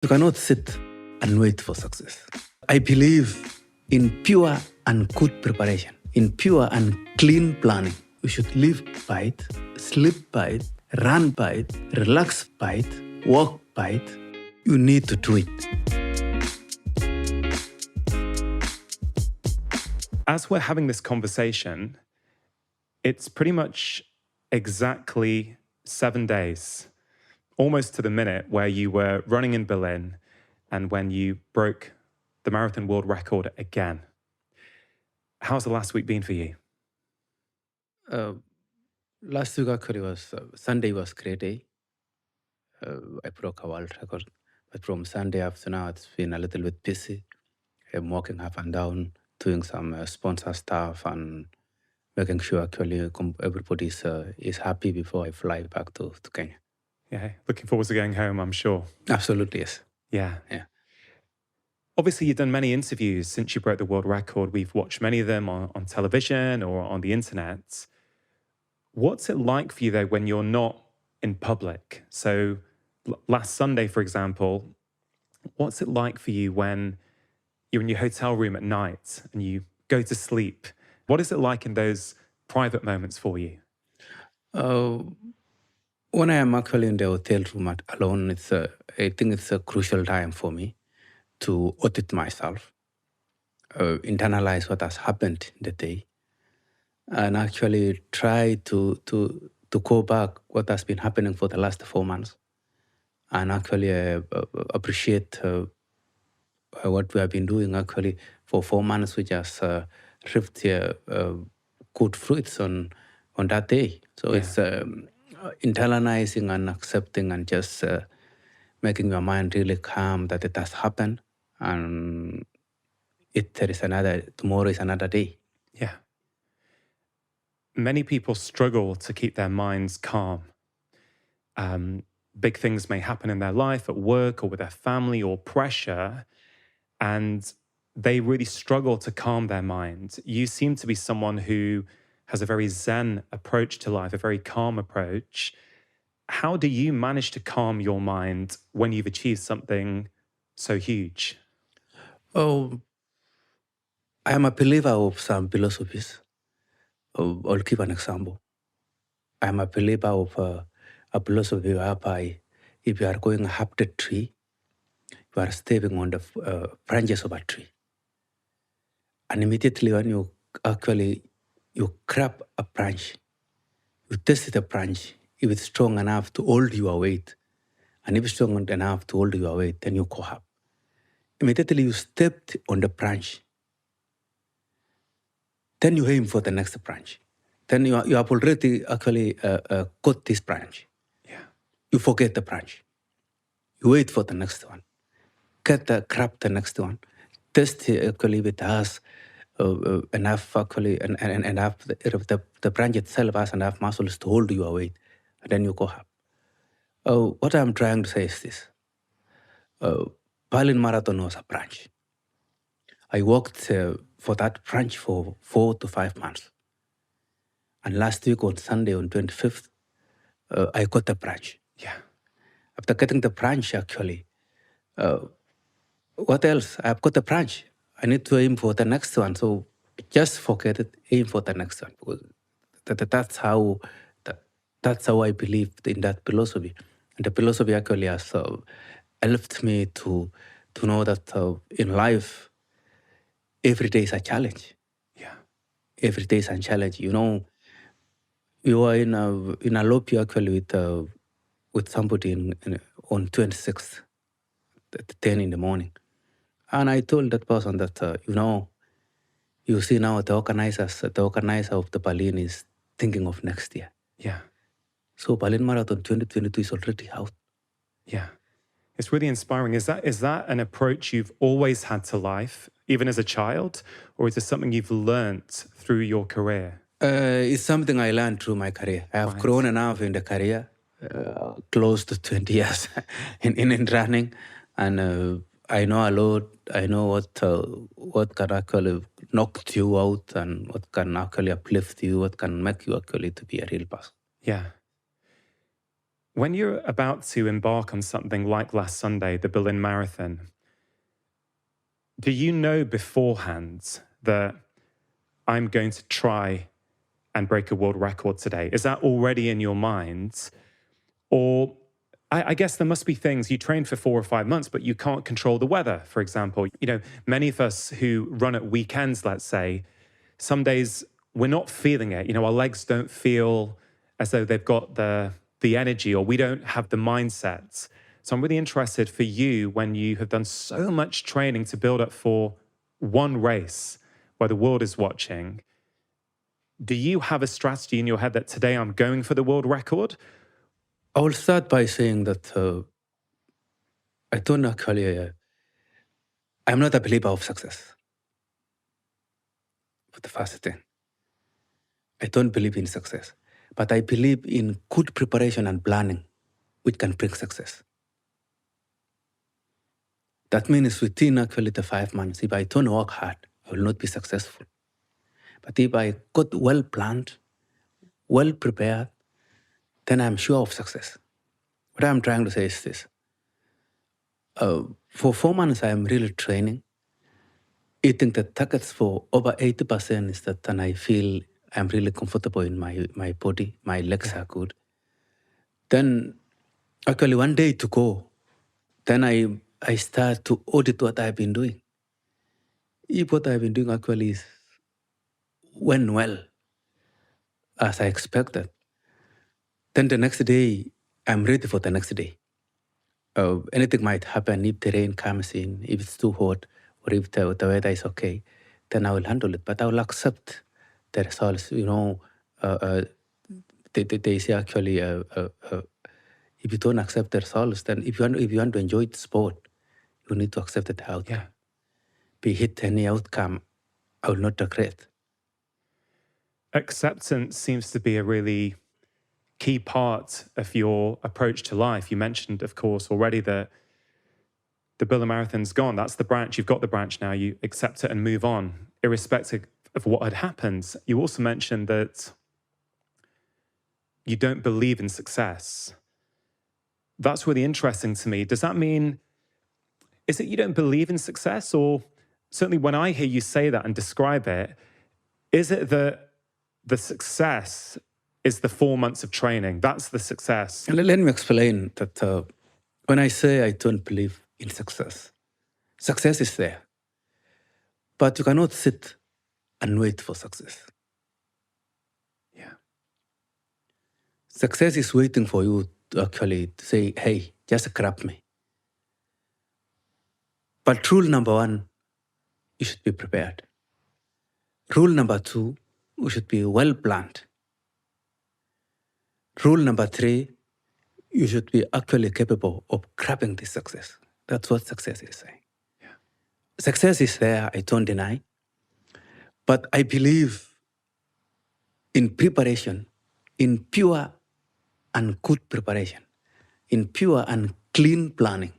You cannot sit and wait for success. I believe in pure and good preparation, in pure and clean planning. You should live by it, sleep by it, run by it, relax by it, walk by it. You need to do it. As we're having this conversation, it's pretty much exactly 7 days, almost to the minute, where you were running in Berlin and when you broke the marathon world record again. How's the last week been for you? Last week actually was Sunday was great day. I broke a world record, but from Sunday up to now it's been a little bit busy. I'm walking up and down, doing some sponsor stuff and making sure actually everybody is happy before I fly back to Kenya. Yeah, looking forward to going home, I'm sure. Absolutely, yes. Yeah. Yeah. Obviously, you've done many interviews since you broke the world record. We've watched many of them on television or on the internet. What's it like for you, though, when you're not in public? So last Sunday, for example, what's it like for you when you're in your hotel room at night and you go to sleep? What is it like in those private moments for you? When I am actually in the hotel room alone, I think it's a crucial time for me to audit myself, internalize what has happened in the day, and actually try to go back what has been happening for the last 4 months, and actually appreciate what we have been doing actually for 4 months. We just reaped good fruits on that day. So it's internalizing and accepting and just making your mind really calm that it has happened, and tomorrow is another day. Yeah. Many people struggle to keep their minds calm. Big things may happen in their life, at work or with their family or pressure, and they really struggle to calm their mind. You seem to be someone who has a very Zen approach to life, a very calm approach. How do you manage to calm your mind when you've achieved something so huge? Oh, I am a believer of some philosophies. I'll give an example. I am a believer of a philosophy whereby if you are going up the tree, you are stepping on the branches of a tree. And immediately when you grab a branch, you test the branch, if it's strong enough to hold your weight, and if it's strong enough to hold your weight, then you go up. Immediately you stepped on the branch, then you aim for the next branch. Then you have already actually got this branch. Yeah. You forget the branch. You wait for the next one. Grab the next one. Test actually with us enough actually and enough the branch itself has enough muscles to hold your weight, and then you go up. What I'm trying to say is this: Berlin Marathon was a branch. I worked for that branch for 4 to 5 months, and last week on Sunday on 25th, I got the branch. Yeah. After getting the branch, actually, what else? I've got the branch. I need to aim for the next one. So just forget it. Aim for the next one. Because that's how I believe in that philosophy. And the philosophy actually has helped me to know that in life, every day is a challenge. Yeah. Every day is a challenge. You know, you are in a lobby actually with somebody on 26th at 10 in the morning. And I told that person that, you see now the organizer of the Berlin is thinking of next year. Yeah. So Berlin Marathon 2022 is already out. Yeah. It's really inspiring. Is that an approach you've always had to life, even as a child? Or is it something you've learnt through your career? It's something I learned through my career. I have grown enough in the career, close to 20 years in running. And I know a lot. I know what can actually knock you out and what can actually uplift you, what can make you actually to be a real person. Yeah. When you're about to embark on something like last Sunday, the Berlin Marathon, do you know beforehand that I'm going to try and break a world record today? Is that already in your mind? Or I guess there must be things you train for 4 or 5 months, but you can't control the weather, for example. Many of us who run at weekends, let's say, some days we're not feeling it. Our legs don't feel as though they've got the energy, or we don't have the mindset. So I'm really interested for you, when you have done so much training to build up for one race where the world is watching, do you have a strategy in your head that today I'm going for the world record? I will start by saying that I don't actually, I'm not a believer of success. For the first thing, I don't believe in success, but I believe in good preparation and planning, which can bring success. That means within actually the 5 months, if I don't work hard, I will not be successful. But if I got well planned, well prepared, then I'm sure of success. What I'm trying to say is this. For 4 months, I'm really training. Eating the targets for over 80% is that, and I feel I'm really comfortable in my body, my legs are good. Then actually 1 day to go, then I start to audit what I've been doing. If what I've been doing actually went well, as I expected, then the next day, I'm ready for the next day. Anything might happen if the rain comes in, if it's too hot, or if the weather is okay, then I will handle it. But I will accept the results. They say actually, if you don't accept the results, then if you want to enjoy the sport, you need to accept the outcome. Yeah. Be it any outcome, I will not regret. Acceptance seems to be a really key part of your approach to life. You mentioned, of course, already that the Berlin Marathon's gone. That's the branch. You've got the branch now. You accept it and move on, irrespective of what had happened. You also mentioned that you don't believe in success. That's really interesting to me. Does that mean, is it you don't believe in success? Or certainly when I hear you say that and describe it, is it that the success is the 4 months of training? That's the success. Let me explain that when I say I don't believe in success, success is there. But you cannot sit and wait for success. Yeah. Success is waiting for you to actually say, hey, just grab me. But rule number 1, you should be prepared. Rule number 2, you should be well planned. Rule number 3, you should be actually capable of grabbing this success. That's what success is saying. Yeah. Success is there, I don't deny. But I believe in preparation, in pure and good preparation, in pure and clean planning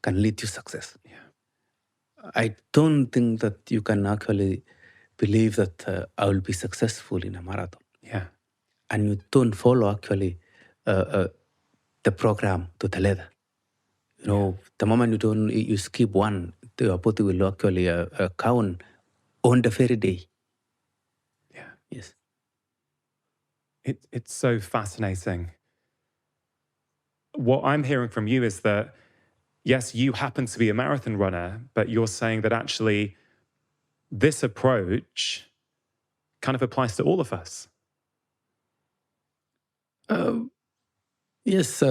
can lead to success. Yeah. I don't think that you can actually believe that I will be successful in a marathon. Yeah. And you don't follow actually the program to the letter. The moment you skip one, your body will actually count on the very day. Yeah. Yes. It's so fascinating. What I'm hearing from you is that, yes, you happen to be a marathon runner, but you're saying that actually this approach kind of applies to all of us. Yes,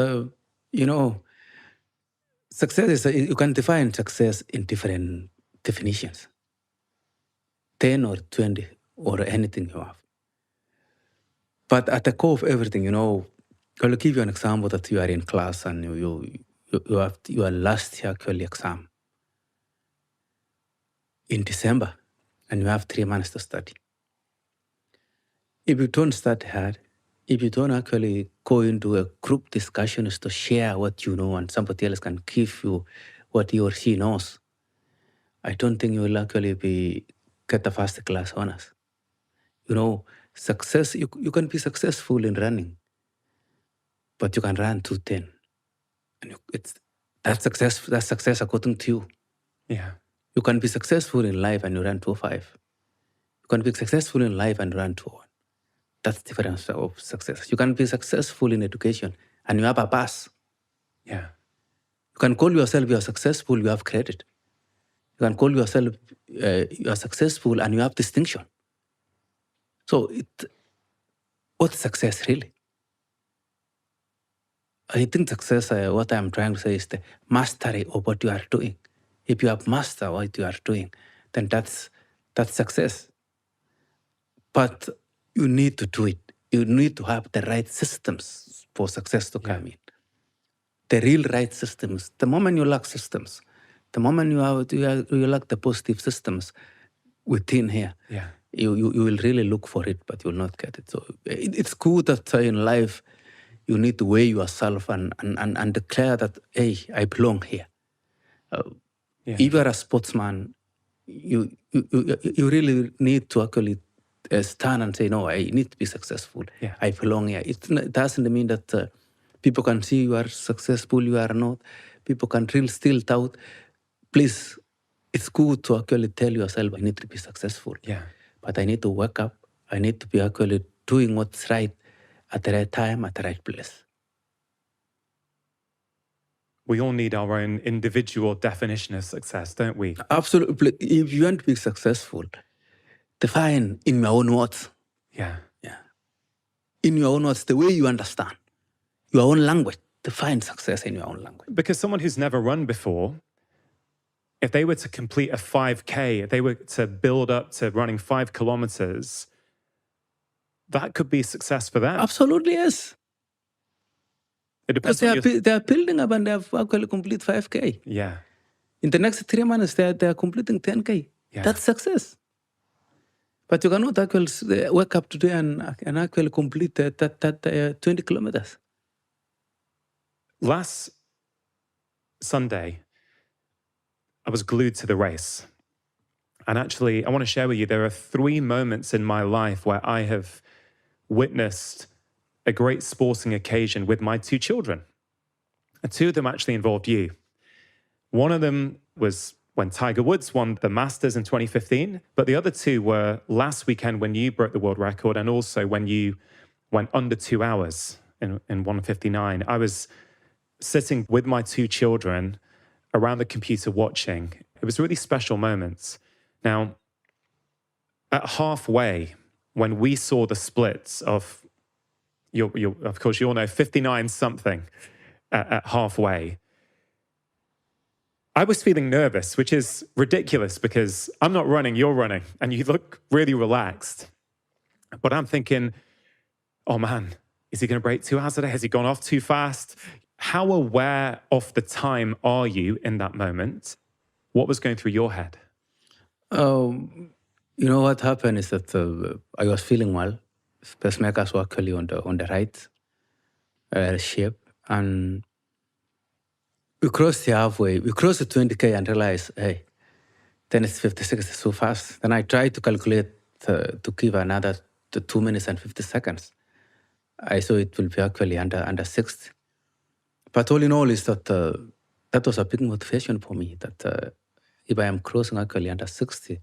success is, you can define success in different definitions. 10 or 20 or anything you have. But at the core of everything, I'll give you an example that you are in class and you have your last year actually exam in December and you have 3 months to study. If you don't study hard, if you don't actually go into a group discussions to share what you know and somebody else can give you what he or she knows, I don't think you will actually get the first class honors. Success, you can be successful in running, but you can run 2:10. And that's success according to you. Yeah. You can be successful in life and you run 2:05. You can be successful in life and run 2:01. That's the difference of success. You can be successful in education and you have a pass. Yeah. You can call yourself you are successful, you have credit. You can call yourself you are successful and you have distinction. So what's success really? I think success, what I'm trying to say is the mastery of what you are doing. If you have mastered what you are doing, then that's success. But you need to do it. You need to have the right systems for success to come in. The real right systems. The moment you lack systems, the moment you lack the positive systems within here, you will really look for it, but you will not get it. So it's good that in life you need to weigh yourself and declare that, hey, I belong here. If you are a sportsman, you really need to actually stand and say, no, I need to be successful. I belong here. It doesn't mean that people can see you are successful, you are not. People can still doubt. Please, it's good to actually tell yourself, I need to be successful. But I need to wake up. I need to be actually doing what's right at the right time, at the right place. We all need our own individual definition of success, don't we? Absolutely. If you want to be successful, define in your own words. Yeah. In your own words, the way you understand, your own language. Define success in your own language. Because someone who's never run before, if they were to complete a 5K, if they were to build up to running 5 kilometers, that could be success for them. Absolutely, yes. It depends they are building up and they have actually complete 5K. Yeah. In the next 3 months, they are completing 10K. That's success. But you cannot actually wake up today and actually complete that 20 kilometers. Last Sunday, I was glued to the race. And actually, I want to share with you, there are 3 moments in my life where I have witnessed a great sporting occasion with my 2 children. And 2 of them actually involved you. One of them was when Tiger Woods won the Masters in 2015, but the other 2 were last weekend when you broke the world record and also when you went under 2 hours in 1:59. I was sitting with my 2 children around the computer watching. It was really special moments. Now, at halfway, when we saw the splits of, of course, you all know 59 something at halfway, I was feeling nervous, which is ridiculous because I'm not running, you're running, and you look really relaxed. But I'm thinking, oh man, is he going to break 2 hours today? Has he gone off too fast? How aware of the time are you in that moment? What was going through your head? You know what happened is that I was feeling well. Pacemakers were actually on the right shape, and we crossed the halfway. We crossed the 20K and realized, hey, then it's 56 is so fast. Then I tried to calculate to give another 2 minutes and 50 seconds. I saw it will be actually under 60. But all in all, is that that was a big motivation for me. That if I am crossing actually under 60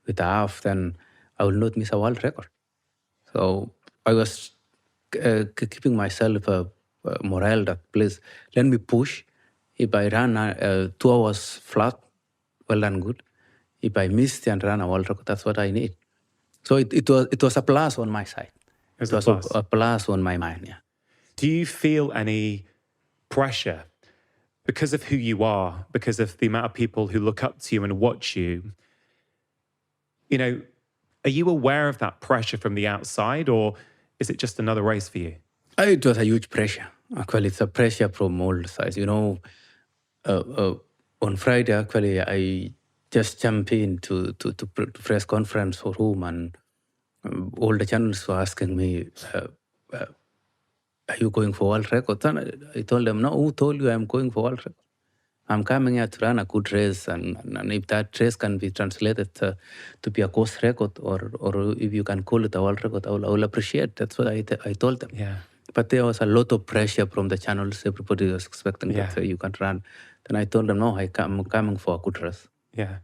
with a half, then I will not miss a world record. So I was keeping myself morale that, please, let me push. If I run 2 hours flat, well and good. If I missed and run a world record, that's what I need. So it was a plus on my side. It was a plus on my mind, yeah. Do you feel any pressure because of who you are, because of the amount of people who look up to you and watch you? You know, are you aware of that pressure from the outside, or is it just another race for you? It was a huge pressure. Actually, it's a pressure from all sides. You know, on Friday, actually, I just jumped in to press conference for whom, and all the channels were asking me, are you going for world record? And I told them, no, who told you I'm going for world record? I'm coming here to run a good race, and if that race can be translated to be a course record, or if you can call it a world record, I will appreciate it. That's what I told them. Yeah. but there was a lot of pressure from the channels. Everybody was expecting Yeah. that you can't run. Then I told them, no, I'm coming for a good race. Yeah.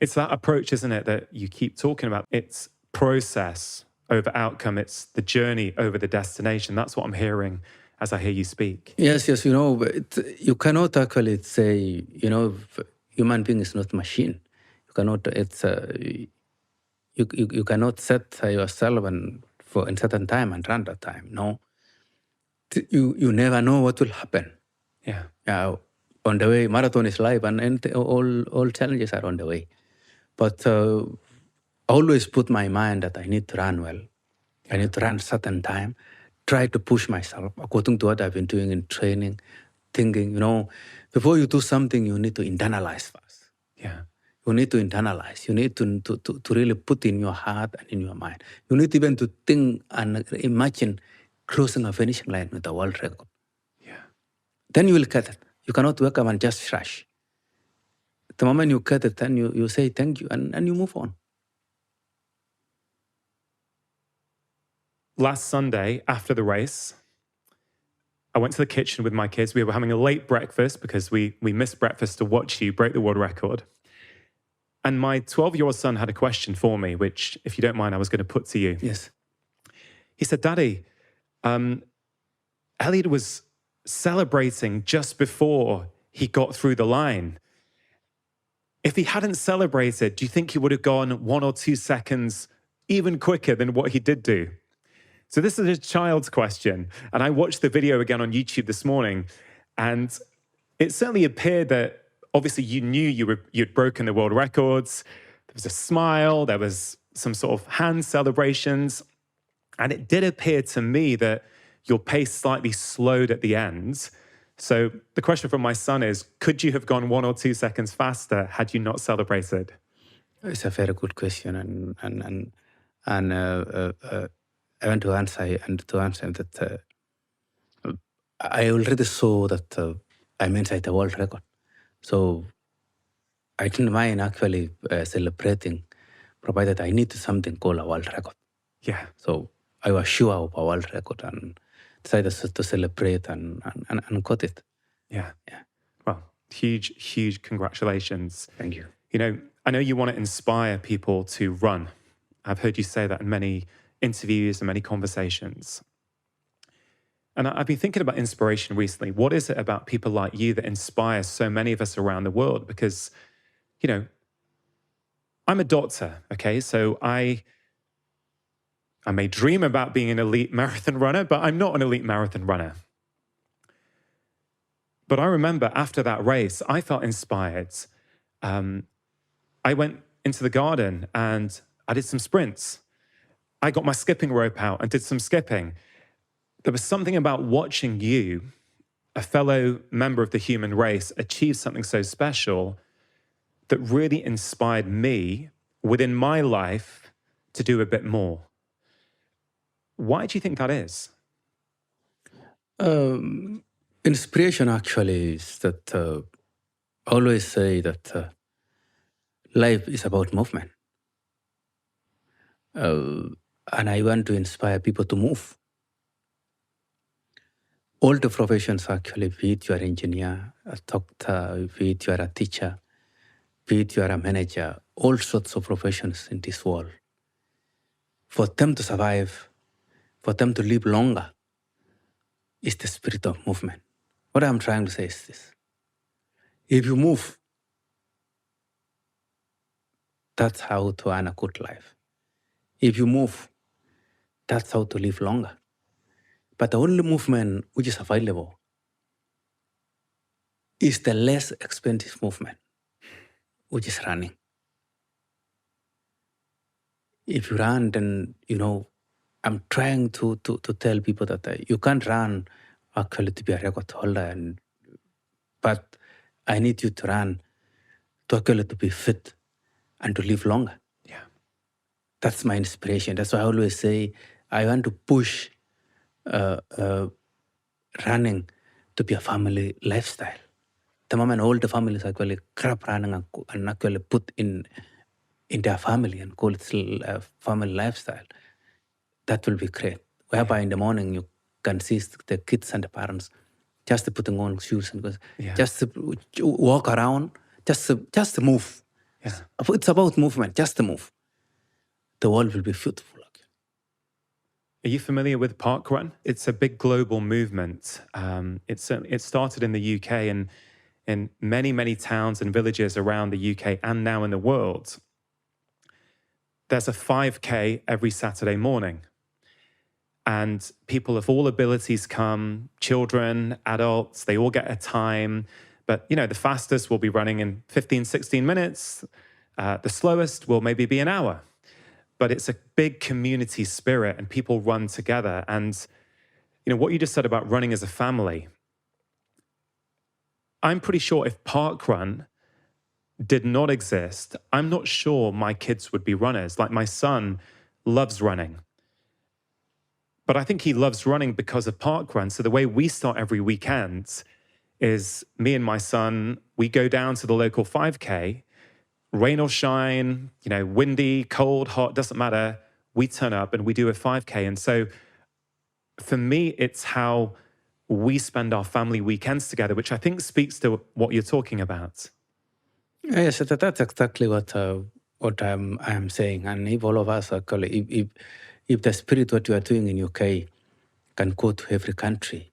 It's that approach, isn't it, that you keep talking about. It's process over outcome. It's the journey over the destination. That's what I'm hearing as I hear you speak. Yes, you know, you cannot actually say, you know, human being is not machine. You cannot, you cannot set yourself for a certain time and run that time. No, you never know what will happen. Yeah. On the way, marathon is life, and all challenges are on the way. But I always put my mind that I need to run well. I need to run certain time. Try to push myself according to what I've been doing in training, thinking. You know, before you do something, you need to internalize first. Yeah. You need to internalize. You need to really put in your heart and in your mind. You need even to think and imagine crossing a finishing line with a world record. Yeah. Then you will get it. You cannot wake up and just rush. The moment you get it, then you say thank you and you move on. Last Sunday, after the race, I went to the kitchen with my kids. We were having a late breakfast because we missed breakfast to watch you break the world record. And my 12-year-old son had a question for me, which, if you don't mind, I was going to put to you. Yes. He said, Daddy, Elliot was celebrating just before he got through the line. If he hadn't celebrated, do you think he would have gone 1 or 2 seconds even quicker than what he did do? So this is a child's question. And I watched the video again on YouTube this morning, and it certainly appeared that obviously you knew you'd broken the world records. There was a smile, there was some sort of hand celebrations. And it did appear to me that your pace slightly slowed at the end. So the question from my son is, could you have gone 1 or 2 seconds faster had you not celebrated? It's a very good question, and I want to answer that I already saw that I'm inside the world record, so I didn't mind actually celebrating, provided I needed something called a world record. Yeah. So I was sure of a world record and decided to celebrate and got it. Yeah. Well, huge congratulations. Thank you. You know, I know you want to inspire people to run. I've heard you say that in many interviews and many conversations. And I've been thinking about inspiration recently. What is it about people like you that inspires so many of us around the world? Because, you know, I'm a doctor, okay? So I may dream about being an elite marathon runner, but I'm not an elite marathon runner. But I remember after that race, I felt inspired. I went into the garden and I did some sprints. I got my skipping rope out and did some skipping. There was something about watching you, a fellow member of the human race, achieve something so special that really inspired me within my life to do a bit more. Why do you think that is? Inspiration actually is that I always say that life is about movement. And I want to inspire people to move. All the professions actually, be it you are an engineer, a doctor, be it you are a teacher, be it you are a manager, all sorts of professions in this world. For them to survive, for them to live longer, is the spirit of movement. What I'm trying to say is this. If you move, that's how to earn a good life. If you move, that's how to live longer. But the only movement which is available is the less expensive movement, which is running. If you run, then, you know, I'm trying to tell people that you can't run actually to be a record holder, but I need you to run to actually to be fit and to live longer. Yeah. That's my inspiration. That's why I always say I want to push running to be a family lifestyle. The moment all the families actually grab running and actually put in their family and call it a family lifestyle, that will be great. Whereby in the morning can see the kids and the parents just putting on shoes and goes, Yeah. just to walk around, just to move. Yeah. It's about movement, just to move. The world will be beautiful. Are you familiar with Parkrun? It's a big global movement. It started in the UK and in many, many towns and villages around the UK and now in the world. There's a 5K every Saturday morning. And people of all abilities come, children, adults, they all get a time. But, the fastest will be running in 15, 16 minutes. The slowest will maybe be an hour. But it's a big community spirit and people run together. And, what you just said about running as a family, I'm pretty sure if Parkrun did not exist, I'm not sure my kids would be runners. Like my son loves running. But I think he loves running because of Parkrun. So the way we start every weekend is me and my son, we go down to the local 5K, rain or shine, windy, cold, hot, doesn't matter. We turn up and we do a 5K. And so for me, it's how we spend our family weekends together, which I think speaks to what you're talking about. Yes, that's exactly what I am saying. And if all of us actually, if the spirit what you are doing in UK can go to every country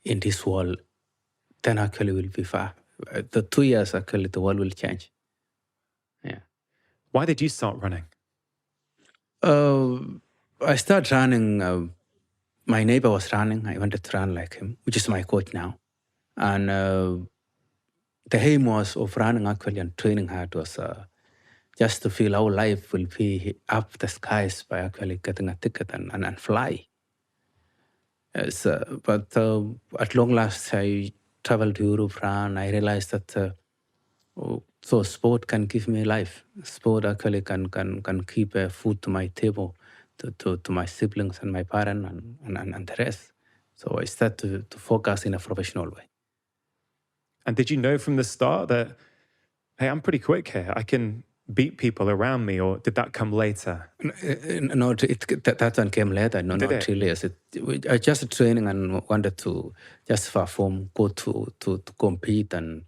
in this world, then actually will be far. The 2 years actually the world will change. Yeah. Why did you start running? I started running. My neighbor was running. I wanted to run like him, which is my coach now. And the aim was of running actually and training hard was just to feel our life will be up the skies by actually getting a ticket and fly. But at long last, I traveled to Europe, ran. I realized that so sport can give me life. Sport actually can keep food to my table, to my siblings and my parents and the rest. So I started to focus in a professional way. And did you know from the start that, hey, I'm pretty quick here, I can beat people around me, or did that come later? No, that one came later. No, Did not it? really. I just training and wanted to just perform, go to compete and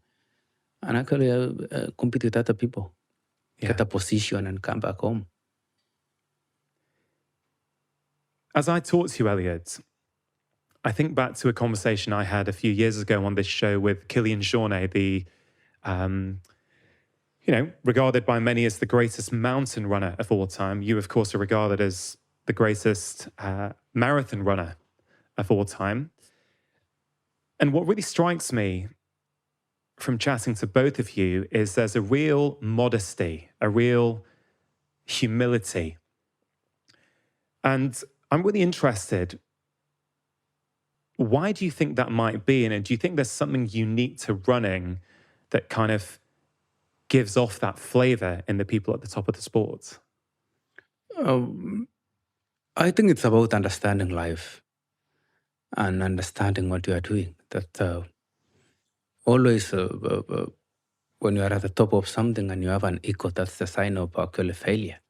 actually compete with other people, get a position and come back home. As I talk to you, Elliot, I think back to a conversation I had a few years ago on this show with Kilian Jornet, the regarded by many as the greatest mountain runner of all time. You, of course, are regarded as the greatest marathon runner of all time. And what really strikes me from chatting to both of you is there's a real modesty, a real humility. And I'm really interested, why do you think that might be? And do you think there's something unique to running that kind of gives off that flavor in the people at the top of the sport? I think it's about understanding life and understanding what you are doing. That always when you are at the top of something and you have an ego, that's the sign of actually failure.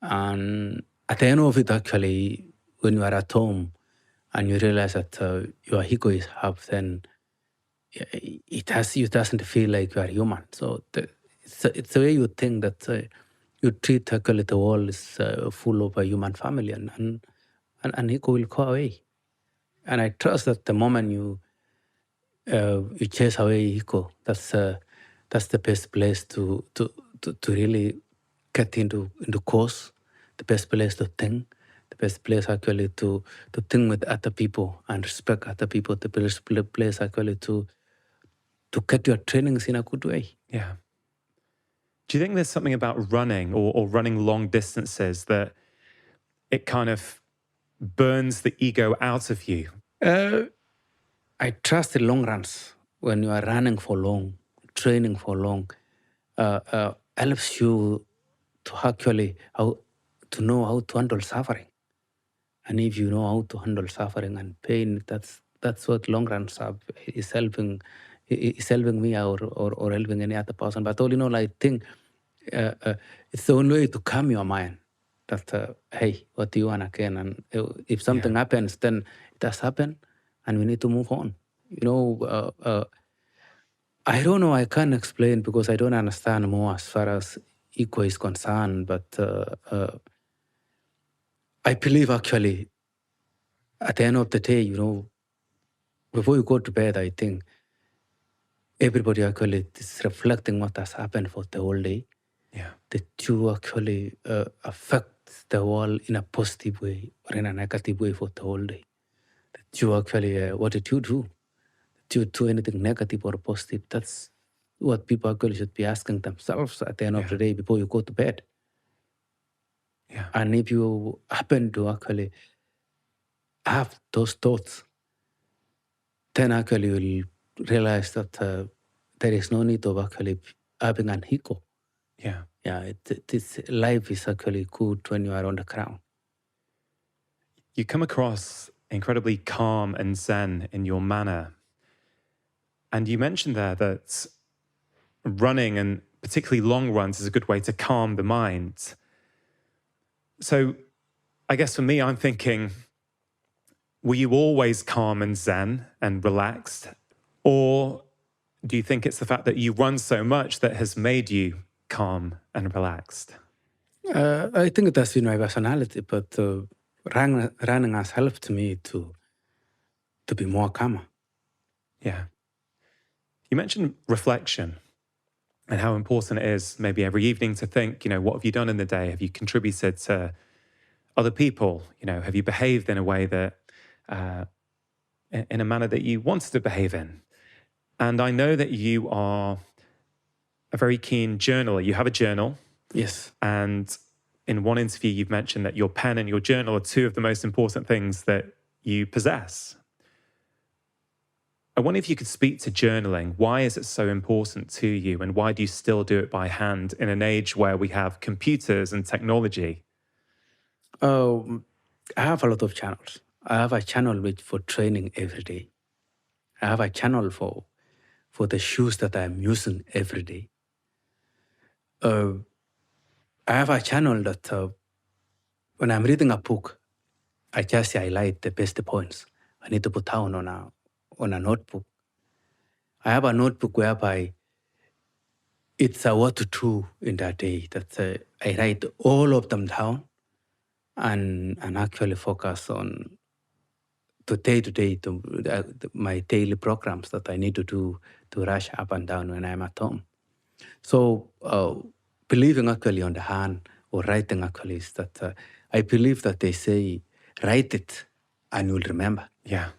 And at the end of it, actually, when you are at home and you realize that your ego is up, then it doesn't feel like you are human. So it's the way you think that you treat actually the world is full of a human family, and ego will go away. And I trust that the moment you chase away ego, that's the best place to really get into course, the best place to think, the best place actually to think with other people and respect other people, the best place actually to get your trainings in a good way. Yeah. Do you think there's something about running or running long distances that it kind of burns the ego out of you? I trust the long runs. When you are running for long, training for long, helps you to actually to know how to handle suffering. And if you know how to handle suffering and pain, that's what long runs is helping me or helping any other person. But all in all, I think it's the only way to calm your mind. that, hey, what do you want again? And if something happens, then it has happened and we need to move on. I don't know, I can't explain because I don't understand more as far as ego is concerned, but I believe actually at the end of the day, before you go to bed, I think everybody actually is reflecting what has happened for the whole day. Yeah. That you actually affect the world in a positive way or in a negative way for the whole day. That you actually, what did you do? Did you do anything negative or positive? That's what people actually should be asking themselves at the end of the day before you go to bed. Yeah. And if you happen to actually have those thoughts, then actually you'll realize that there is no need of actually having an ego. Yeah. Yeah, life is actually good when you are on the ground. You come across incredibly calm and zen in your manner. And you mentioned there that running, and particularly long runs, is a good way to calm the mind. So I guess for me, I'm thinking, were you always calm and zen and relaxed? Or do you think it's the fact that you run so much that has made you calm and relaxed? I think that's in my personality, but running has helped me to be more calmer. Yeah. You mentioned reflection and how important it is maybe every evening to think, what have you done in the day? Have you contributed to other people? Have you behaved in a way that, in a manner that you wanted to behave in? And I know that you are a very keen journaler. You have a journal. Yes. And in one interview, you've mentioned that your pen and your journal are two of the most important things that you possess. I wonder if you could speak to journaling. Why is it so important to you? And why do you still do it by hand in an age where we have computers and technology? I have a lot of channels. I have a channel for training every day. I have a channel for the shoes that I'm using every day. I have a channel that when I'm reading a book, I just highlight the best points I need to put down on a notebook. I have a notebook whereby it's a what to do in that day. That I write all of them down and actually focus on the day-to-day, my daily programs that I need to do to rush up and down when I'm at home. So believing actually on the hand or writing actually is that I believe that they say, write it and you'll remember. Yeah.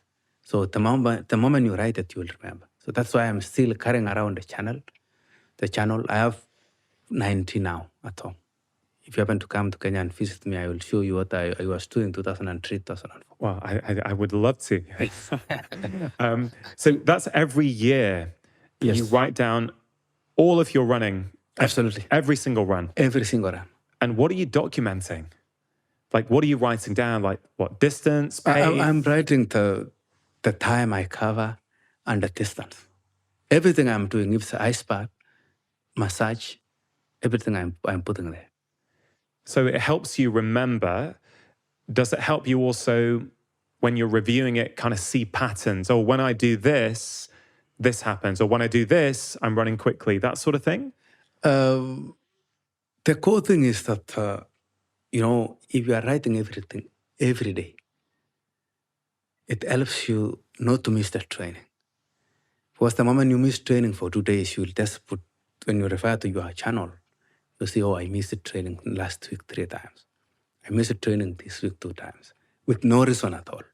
So the moment you write it, you'll remember. So that's why I'm still carrying around the channel. The channel, I have 90 now at home. If you happen to come to Kenya and visit me, I will show you what I was doing in 2003, 2004. Well, I would love to. So that's every year. Yes. You write down all of your running. Absolutely. Every single run. Every single run. And what are you documenting? Like, what are you writing down? Like, what, distance, pace? I'm writing the time I cover and the distance. Everything I'm doing, if it's ice bath, massage, everything I'm putting there. So it helps you remember. Does it help you also, when you're reviewing it, kind of see patterns? Or when I do this, this happens. Or when I do this, I'm running quickly, that sort of thing? The cool thing is that, if you are writing everything every day, it helps you not to miss that training. Because the moment you miss training for 2 days, you'll just put, when you refer to your channel, you see, I missed the training last week 3 times. I missed the training this week 2 times, with no reason at all.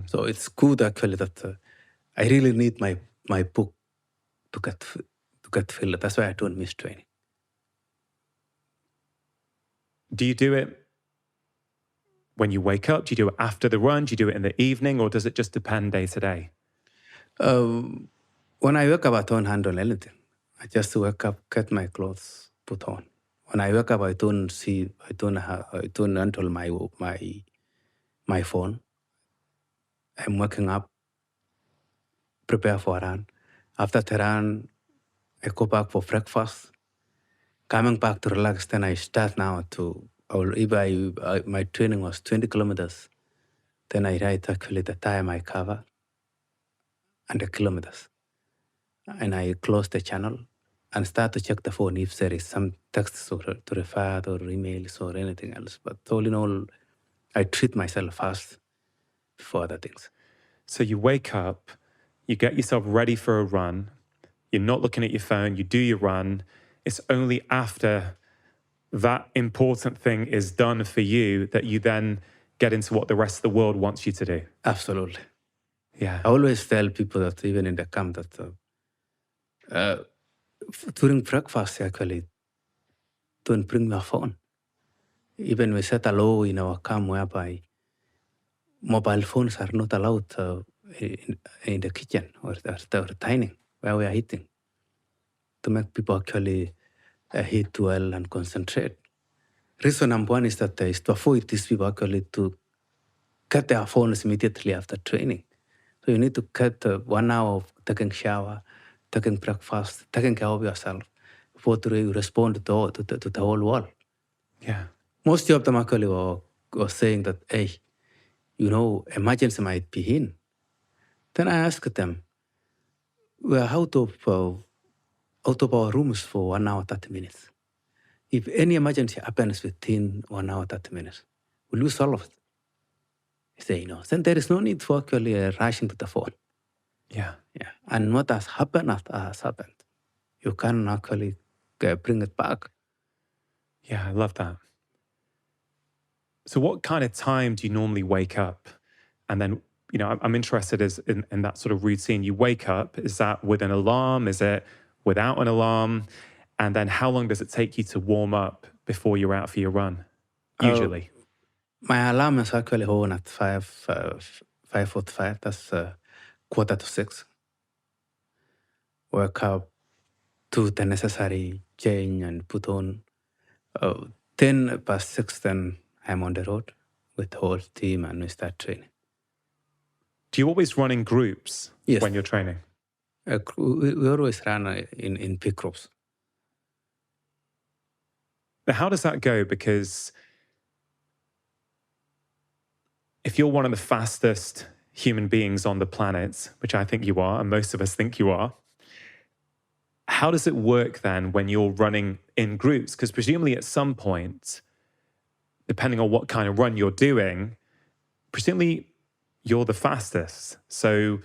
So it's good actually that I really need my book to get filled. That's why I don't miss training. Do you do it when you wake up? Do you do it after the run? Do you do it in the evening? Or does it just depend day to day? When I wake up, I don't handle anything. I just wake up, get my clothes, put on. When I wake up, I don't handle my phone. I'm waking up, prepare for a run. After the run, I go back for breakfast. Coming back to relax, then I start now to or if my training was 20 kilometers, then I write actually the time I cover and the kilometers. And I close the channel and start to check the phone if there is some texts or to refer or emails or anything else. But all in all, I treat myself first for other things. So you wake up, you get yourself ready for a run, you're not looking at your phone, you do your run. It's only after that important thing is done for you that you then get into what the rest of the world wants you to do. Absolutely. Yeah. I always tell people that even in the camp that during breakfast, actually, don't bring your phone. Even we set a law in our camp whereby mobile phones are not allowed in the kitchen or the dining where we are eating, to make people actually eat well and concentrate. Reason number one is that is to avoid these people actually to cut their phones immediately after training. So you need to cut 1 hour of taking shower, taking breakfast, taking care of yourself before you respond to the whole world. Yeah. Most of them actually were saying that, hey, emergency might be in. Then I asked them, we're out of our rooms for 1 hour, 30 minutes. If any emergency happens within 1 hour, 30 minutes, will you solve it? They say, no. Then there is no need for actually rushing to the phone. Yeah. Yeah. And what has happened has happened. You can actually bring it back. Yeah, I love that. So what kind of time do you normally wake up? And then, I'm interested in that sort of routine. You wake up, is that with an alarm? Is it without an alarm? And then how long does it take you to warm up before you're out for your run? Usually. My alarm is actually on at 5:45. That's 5:45. Wake up, do the necessary change and put on. 10:06, then I'm on the road with the whole team and we start training. Do you always run in groups Yes. when you're training? We always run in big groups. Now, how does that go? Because if you're one of the fastest human beings on the planet, which I think you are, and most of us think you are, how does it work then when you're running in groups? Because presumably at some point, depending on what kind of run you're doing, presumably you're the fastest. So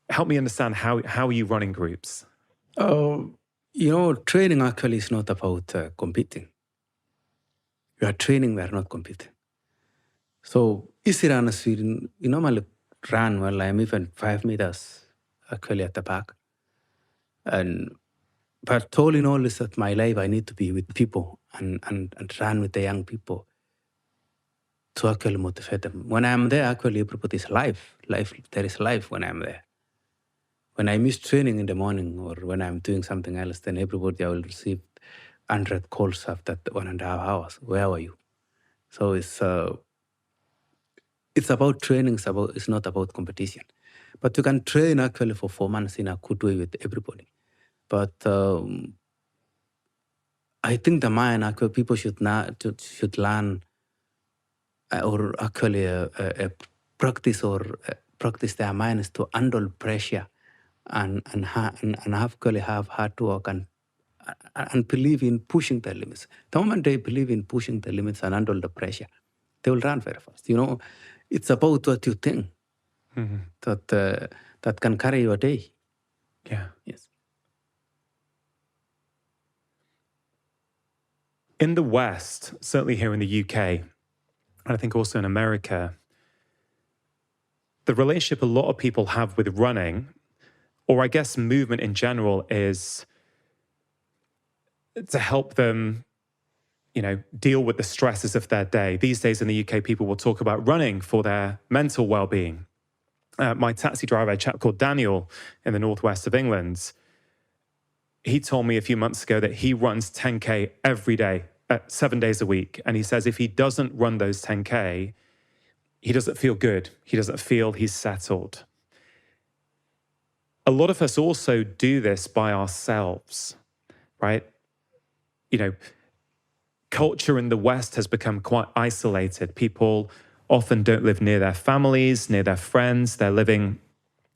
help me understand how you run in groups. Training actually is not about competing. We are training, we are not competing. So easy runners, we normally run well. I'm even 5 meters actually at the back. But all in all is that my life, I need to be with people and run with the young people to actually motivate them. When I'm there, actually everybody's life. There is life when I'm there. When I miss training in the morning or when I'm doing something else, then everybody, I will receive 100 calls after 1.5 hours. Where were you? So it's about training. It's not about competition. But you can train actually for 4 months in a good way with everybody. But I think the mind, actually, people should learn or actually practice their minds to handle pressure and actually have hard work and believe in pushing the limits. The moment they believe in pushing the limits and handle the pressure, they will run very fast. It's about what you think that can carry your day. Yeah. Yes. In the West, certainly here in the UK, and I think also in America, the relationship a lot of people have with running, or I guess movement in general, is to help them, deal with the stresses of their day. These days in the UK, people will talk about running for their mental well-being. My taxi driver, a chap called Daniel in the northwest of England, he told me a few months ago that he runs 10K every day, 7 days a week. And he says if he doesn't run those 10K, he doesn't feel good. He doesn't feel he's settled. A lot of us also do this by ourselves, right? culture in the West has become quite isolated. People often don't live near their families, near their friends. They're living,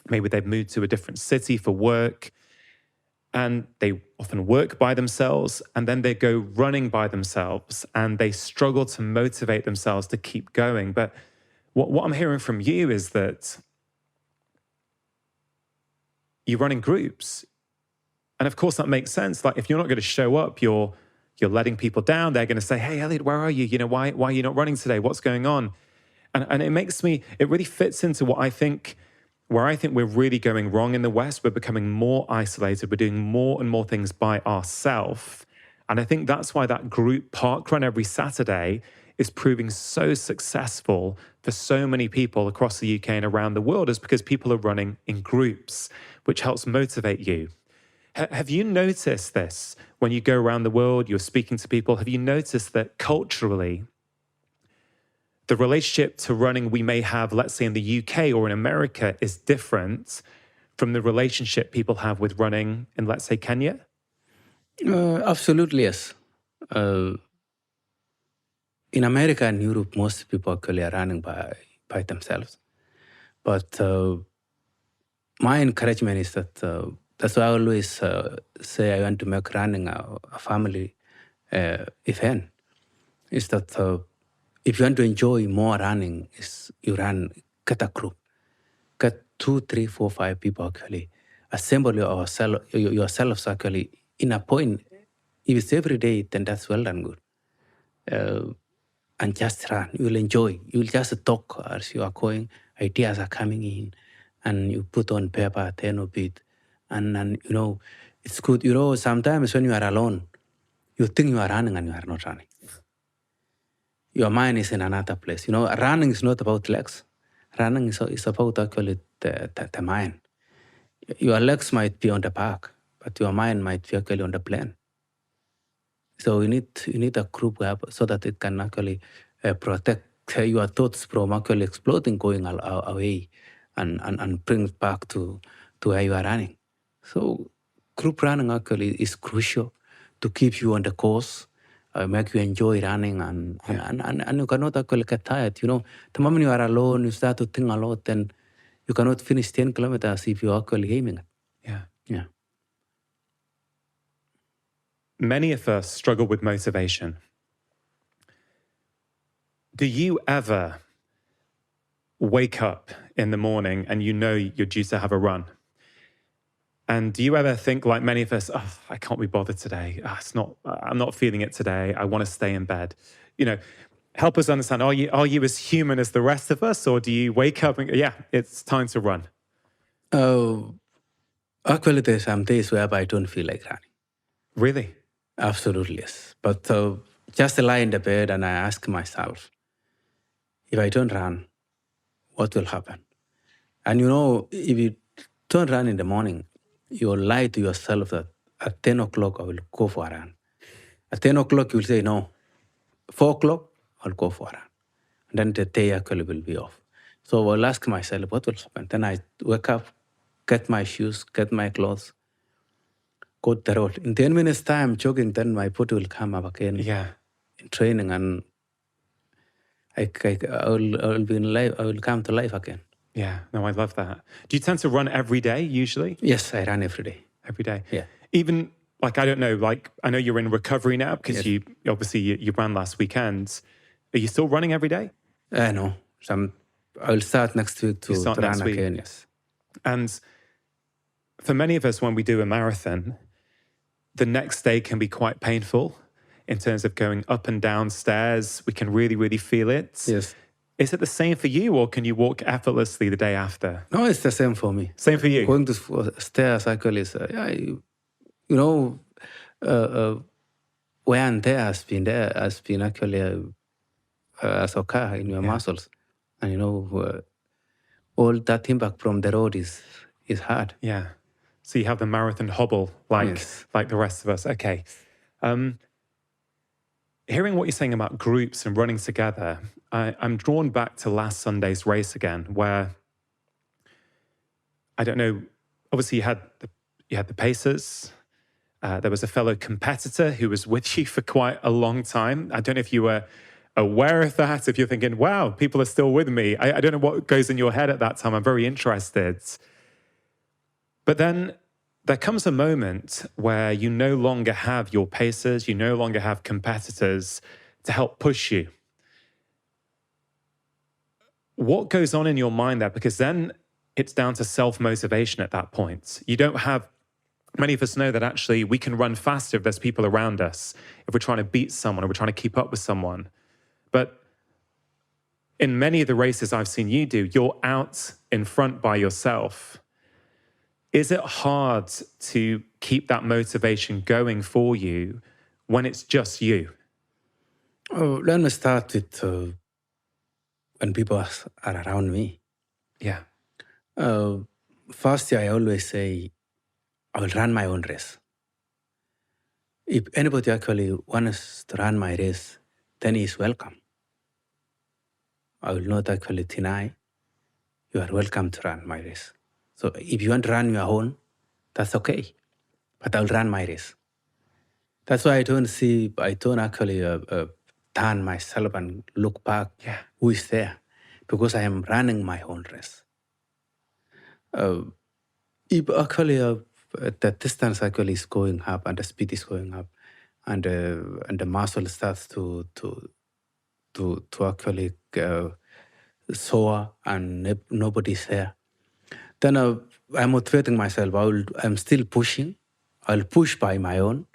maybe they've moved to a different city for work, and they often work by themselves, and then they go running by themselves, and they struggle to motivate themselves to keep going. But what I'm hearing from you is that you run in groups. And of course, that makes sense. Like, if you're not going to show up, you're letting people down. They're going to say, "Hey, Elliot, where are you? You know, why are you not running today? What's going on?" And it really fits into where I think we're really going wrong in the West. We're becoming more isolated. We're doing more and more things by ourselves. And I think that's why that group park run every Saturday is proving so successful for so many people across the UK and around the world, is because people are running in groups, which helps motivate you. Have you noticed this when you go around the world, you're speaking to people? Have you noticed that culturally, the relationship to running we may have, let's say in the UK or in America, is different from the relationship people have with running in, let's say, Kenya? Absolutely, yes. In America and Europe, most people actually are running by themselves. But my encouragement is that that's why I always say I want to make running a family event. Is that if you want to enjoy more running, is you get a group, get 2, 3, 4, 5 people actually, assemble yourselves actually in a point. If it's every day, then that's well and good. And just run. You'll enjoy. You'll just talk as you are going. Ideas are coming in, and you put on paper 10 of it. And you know, it's good. You know, sometimes when you are alone, you think you are running and you are not running. Your mind is in another place. You know, running is not about legs. Running is about actually the mind. Your legs might be on the park, but your mind might be actually on the plane. So you need a group so that it can actually protect your thoughts from actually exploding, going away, and bring it back to where you are running. So group running actually is crucial to keep you on the course, make you enjoy running, and you cannot actually get tired. You know, the moment you are alone, you start to think a lot, then you cannot finish 10 kilometers if you're actually aiming it. Yeah. Many of us struggle with motivation. Do you ever wake up in the morning and you know you're due to have a run? And do you ever think, like many of us, "Oh, I can't be bothered today. I'm not feeling it today. I want to stay in bed." You know, help us understand. Are you as human as the rest of us, or do you wake up and go, "Yeah, it's time to run"? Actually, there's some days where I don't feel like running. Really? Absolutely, yes. But just lie in the bed and I ask myself, if I don't run, what will happen? And you know, if you don't run in the morning, you'll lie to yourself that at 10 o'clock I will go for a run. At 10 o'clock, you'll say, no, 4 o'clock, I'll go for a run. And then the day actually will be off. So I'll ask myself, what will happen? Then I wake up, get my shoes, get my clothes, go to the road. In 10 minutes time, jogging, then my body will come up again. Yeah. In training, and I will be in life. I will come to life again. Yeah, no, I love that. Do you tend to run every day usually? Yes, I run every day. Every day? Yeah. Even, like, I don't know, like, I know you're in recovery now because Yes. you ran last weekend. Are you still running every day? No. I will start next week to start run next week. again, yes. And for many of us, when we do a marathon, the next day can be quite painful in terms of going up and down stairs. We can really, really feel it. Yes. Is it the same for you, or can you walk effortlessly the day after? No, it's the same for me. Same for you? Going to stairs actually is, you know, wear and tear has been actually as occur in your muscles. And you know, all that impact from the road is hard. Yeah. So you have the marathon hobble like the rest of us. Okay. Hearing what you're saying about groups and running together, I'm drawn back to last Sunday's race again, where, I don't know, obviously you had the pacers, There was a fellow competitor who was with you for quite a long time. I don't know if you were aware of that, if you're thinking, wow, people are still with me. I don't know what goes in your head at that time. I'm very interested. But then there comes a moment where you no longer have your pacers, you no longer have competitors to help push you. What goes on in your mind there? Because then it's down to self-motivation at that point. You don't have, many of us know that actually we can run faster if there's people around us, if we're trying to beat someone or we're trying to keep up with someone. But in many of the races I've seen you do, you're out in front by yourself. Is it hard to keep that motivation going for you when it's just you? Oh, let me start with when people are around me. Yeah. First, I always say, I will run my own race. If anybody actually wants to run my race, then he's welcome. I will not actually deny you are welcome to run my race. So if you want to run your own, that's okay. But I'll run my race. That's why I don't actually turn myself and look back who is there, because I am running my own race. If actually the distance actually is going up and the speed is going up, and the muscle starts to actually soar and nobody's there, then I'm motivating myself. I'm still pushing. I'll push by my own,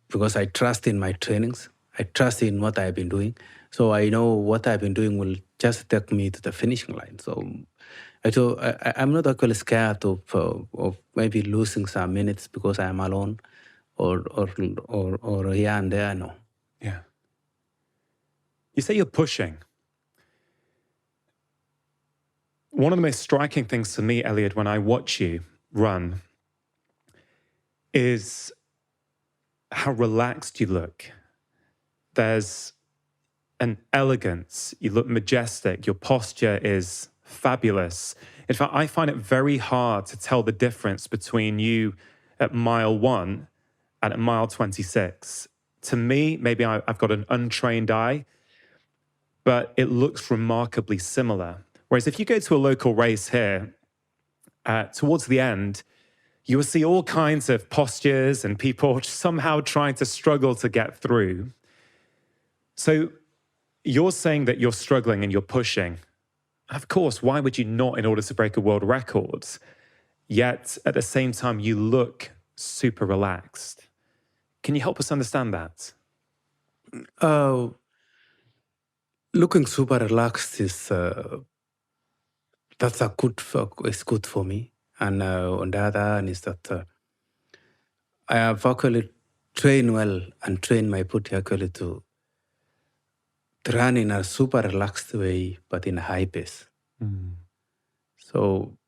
because I trust in my trainings. I trust in what I've been doing. So I know what I've been doing will just take me to the finishing line. So I'm not actually scared of maybe losing some minutes because I'm alone or here and there, no. Yeah. You say you're pushing. One of the most striking things to me, Elliot, when I watch you run is how relaxed you look. There's an elegance. You look majestic. Your posture is fabulous. In fact, I find it very hard to tell the difference between you at mile 1 and at mile 26. To me, maybe I've got an untrained eye, but it looks remarkably similar. Whereas if you go to a local race here, towards the end, you will see all kinds of postures and people somehow trying to struggle to get through. So you're saying that you're struggling and you're pushing. Of course, why would you not in order to break a world record? Yet at the same time, you look super relaxed. Can you help us understand that? Looking super relaxed is that's it's good for me. And on the other hand is that I have actually trained well and trained my body actually to run in a super relaxed way, but in a high pace. So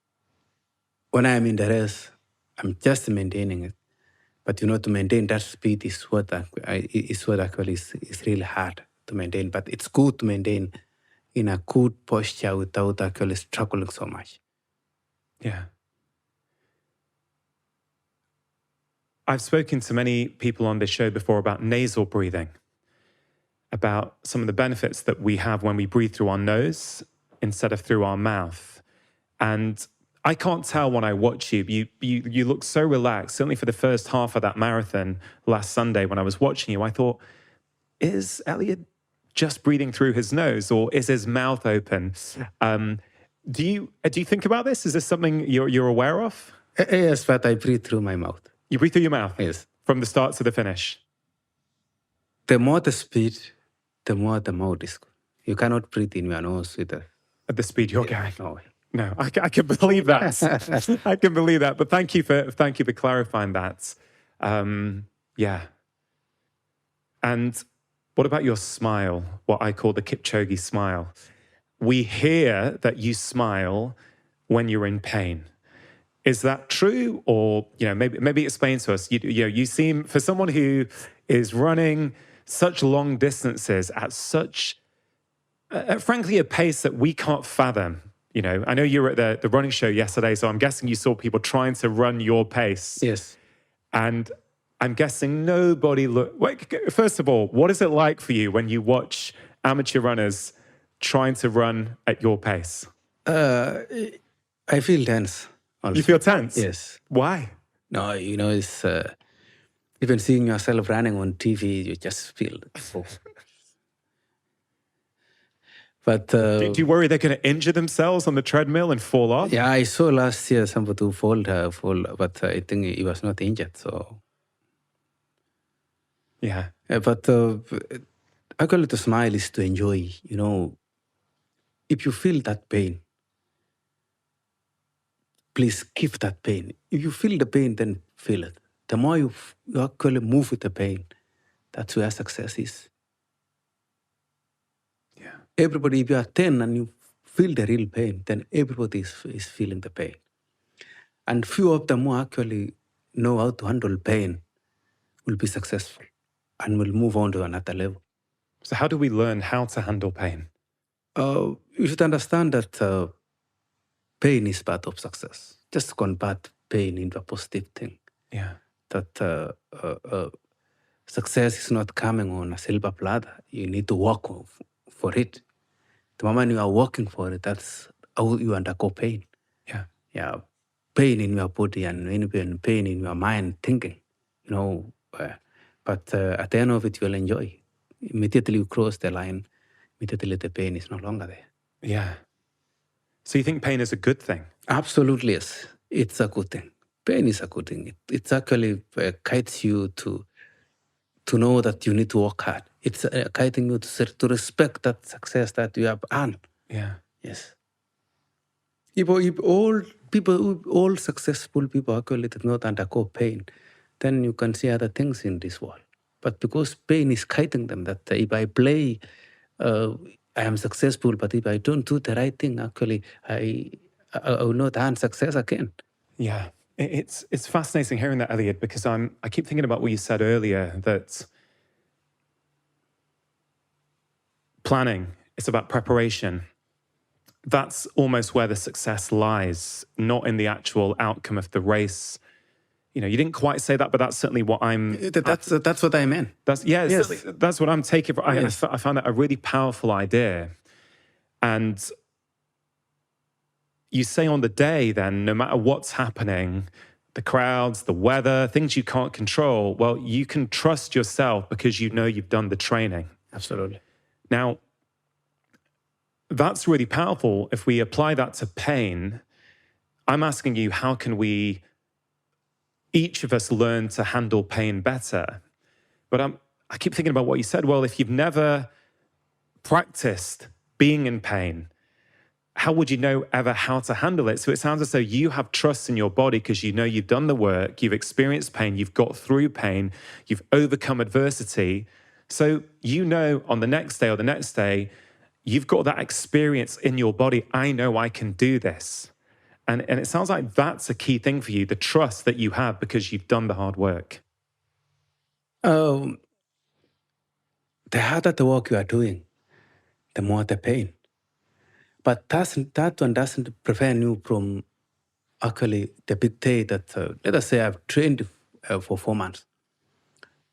when I'm in the race, I'm just maintaining it. But to maintain that speed is what actually is really hard to maintain. But it's good to maintain in a good posture without actually struggling so much. Yeah. I've spoken to many people on this show before about nasal breathing, about some of the benefits that we have when we breathe through our nose instead of through our mouth. And I can't tell when I watch you. You look so relaxed. Certainly for the first half of that marathon last Sunday when I was watching you, I thought, is Elliot just breathing through his nose or is his mouth open? Do you think about this? Is this something you're aware of? Yes, but I breathe through my mouth. You breathe through your mouth? Yes. From the start to the finish? The more the speed, the more the mouth is good. You cannot breathe in your nose with the... At the speed you're going? No. I can believe that. I can believe that. But thank you for clarifying that. Yeah. And what about your smile? What I call the Kipchoge smile. We hear that you smile when you're in pain. Is that true? Or maybe explain to us. You seem, for someone who is running such long distances at such, frankly, a pace that we can't fathom. I know you were at the running show yesterday, so I'm guessing you saw people trying to run your pace. Yes. And I'm guessing nobody first of all, what is it like for you when you watch amateur runners trying to run at your pace? I feel tense also. You feel tense? Yes. Why? No, it's even seeing yourself running on TV, you just feel so. But Do you worry they're going to injure themselves on the treadmill and fall off? yeah, I saw last year somebody who fall, but I think he was not injured. So Yeah. but actually, the smile is to enjoy. If you feel that pain, please give that pain. If you feel the pain, then feel it. The more you actually move with the pain, that's where success is. Yeah. Everybody, if you are 10 and you feel the real pain, then everybody is feeling the pain. And few of them who actually know how to handle pain will be successful and will move on to another level. So how do we learn how to handle pain? You should understand that pain is part of success. Just convert pain into a positive thing. Yeah. That success is not coming on a silver platter. You need to work for it. The moment you are working for it, that's how you undergo pain. Yeah. Yeah, pain in your body and pain in your mind, thinking. But at the end of it, you'll enjoy. Immediately you cross the line, immediately the pain is no longer there. Yeah. So you think pain is a good thing? Absolutely, yes. It's a good thing. Pain is a good thing. It actually guides you to know that you need to work hard. It's guiding you to respect that success that you have earned. Yeah. Yes. If all successful people actually did not undergo pain, then you can see other things in this world. But because pain is guiding them, that if I play, I am successful, but if I don't do the right thing, actually, I will not earn success again. Yeah. It's fascinating hearing that, Elliot, because I keep thinking about what you said earlier, that planning, it's about preparation. That's almost where the success lies, not in the actual outcome of the race. You didn't quite say that, but that's certainly what That's what I meant. That's what I'm taking. Yes. I found that a really powerful idea. And you say on the day, then, no matter what's happening, the crowds, the weather, things you can't control, well, you can trust yourself because you know you've done the training. Absolutely. Now, that's really powerful. If we apply that to pain, I'm asking you, how can we, each of us, learn to handle pain better? But I keep thinking about what you said. Well, if you've never practiced being in pain, how would you know ever how to handle it? So it sounds as though you have trust in your body because you know you've done the work, you've experienced pain, you've got through pain, you've overcome adversity. So you know on the next day or the next day, you've got that experience in your body. I know I can do this. And it sounds like that's a key thing for you, the trust that you have because you've done the hard work. The harder the work you are doing, the more the pain. But that one doesn't prevent you from actually the big day that, let us say I've trained for 4 months.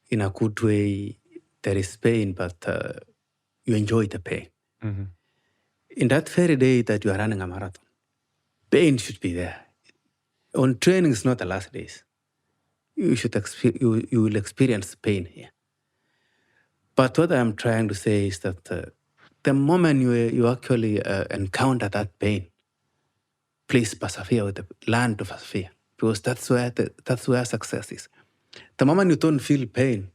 In a good way, there is pain, but you enjoy the pain. Mm-hmm. In that very day that you are running a marathon, pain should be there. On training is not the last days. You will experience pain here. But what I'm trying to say is that the moment you actually encounter that pain, please persevere learn to persevere, because that's where success is. The moment you don't feel pain,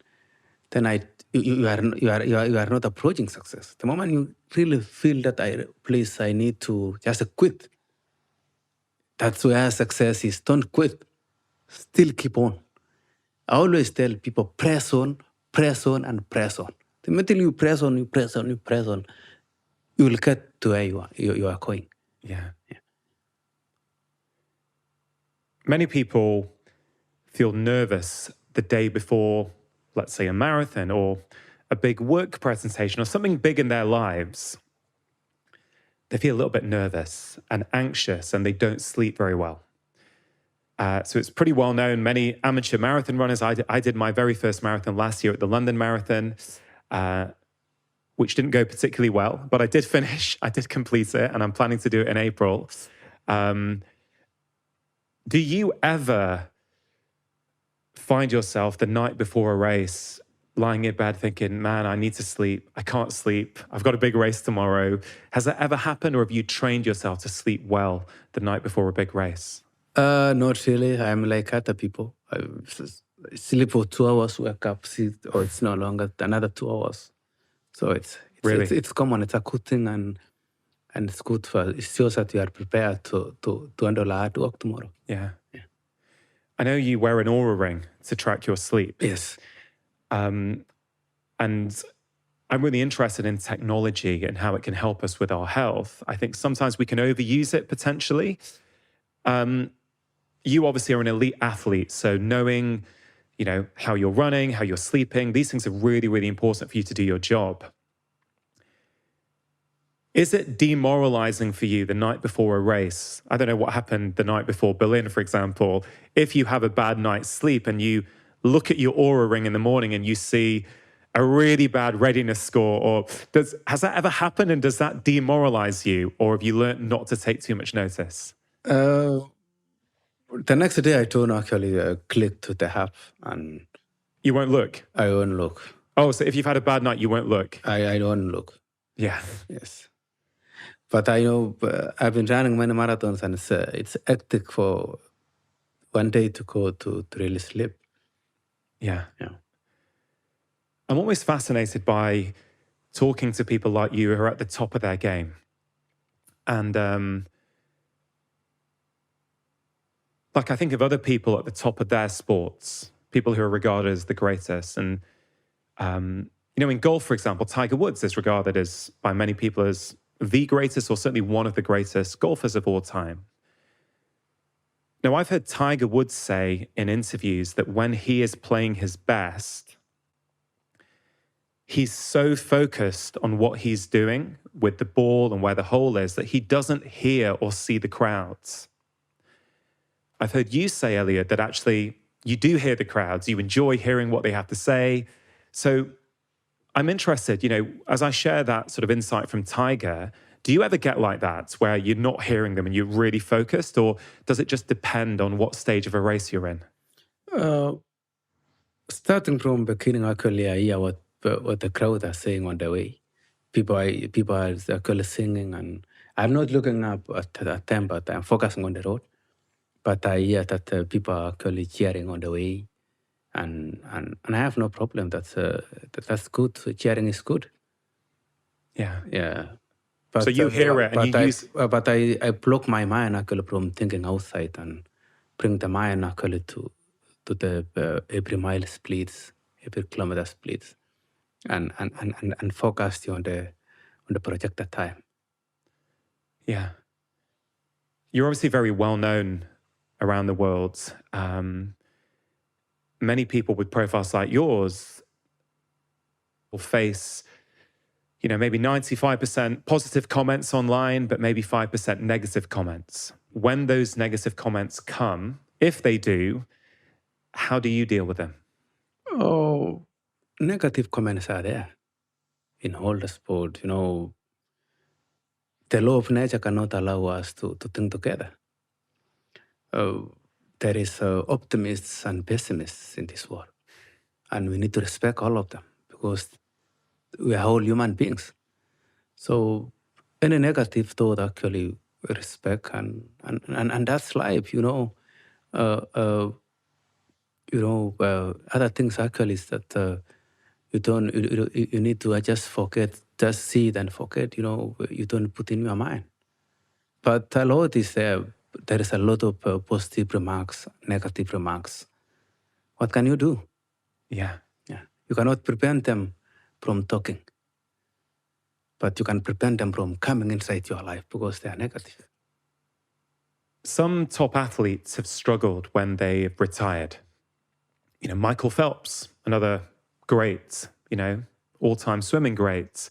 then you are not approaching success. The moment you really feel that I need to just quit, that's where success is. Don't quit. Still keep on. I always tell people, press on, and press on. The minute you press on, you will get to where you are going. Yeah. Many people feel nervous the day before, let's say, a marathon or a big work presentation or something big in their lives. They feel a little bit nervous and anxious and they don't sleep very well. So it's pretty well known. Many amateur marathon runners. I did my very first marathon last year at the London Marathon, which didn't go particularly well, but I did finish. I did complete it, and I'm planning to do it in April. Do you ever find yourself the night before a race lying in bed thinking, man, I need to sleep. I can't sleep. I've got a big race tomorrow. Has that ever happened, or have you trained yourself to sleep well the night before a big race? Not really. I'm like other people. I sleep for 2 hours, wake up, see, or it's no longer another 2 hours. So Really? it's common. It's a good thing, and it's good for. It shows that you are prepared to handle hard work tomorrow. Yeah. I know you wear an Aura ring to track your sleep. Yes. And I'm really interested in technology and how it can help us with our health. I think sometimes we can overuse it potentially. You obviously are an elite athlete, so knowing, how you're running, how you're sleeping, these things are really, really important for you to do your job. Is it demoralizing for you the night before a race? I don't know what happened the night before Berlin, for example. If you have a bad night's sleep and you look at your Aura ring in the morning and you see a really bad readiness score, has that ever happened, and does that demoralize you, or have you learned not to take too much notice? The next day, I don't actually click to the app, and You won't look? I won't look. Oh, so if you've had a bad night, you won't look? I don't look. Yeah. Yes. But I know I've been running many marathons, and it's hectic for one day to go to really sleep. Yeah. Yeah. I'm always fascinated by talking to people like you who are at the top of their game. And I think of other people at the top of their sports, people who are regarded as the greatest. And, in golf, for example, Tiger Woods is regarded as, by many people, as the greatest, or certainly one of the greatest golfers of all time. Now, I've heard Tiger Woods say in interviews that when he is playing his best, he's so focused on what he's doing with the ball and where the hole is that he doesn't hear or see the crowds. I've heard you say, Elliot, that actually you do hear the crowds. You enjoy hearing what they have to say. So I'm interested, as I share that sort of insight from Tiger, do you ever get like that where you're not hearing them and you're really focused, or does it just depend on what stage of a race you're in? Starting from beginning, actually, I hear what the crowd are saying on the way. People are actually singing, and I'm not looking up at them, but I'm focusing on the road. But I hear that people are actually cheering on the way, and I have no problem. That's good. Cheering is good. Yeah. Yeah. But, so you hear it, and but I block my mind actually from thinking outside, and bring the mind actually to the every mile splits, every kilometer splits, and focus you on the projected time. Yeah. You're obviously very well known around the world. Many people with profiles like yours will face, maybe 95% positive comments online, but maybe 5% negative comments. When those negative comments come, if they do, how do you deal with them? Oh, negative comments are there in all the sport. The law of nature cannot allow us to think together. There is optimists and pessimists in this world, and we need to respect all of them because we are all human beings. So any negative thought actually we respect, and that's life. Other things actually is that you need to just forget, just see it and forget. You don't put in your mind. But a lot is there. There is a lot of positive remarks, negative remarks. What can you do? Yeah. You cannot prevent them from talking, but you can prevent them from coming inside your life because they are negative. Some top athletes have struggled when they've retired. Michael Phelps, another great, all-time swimming great.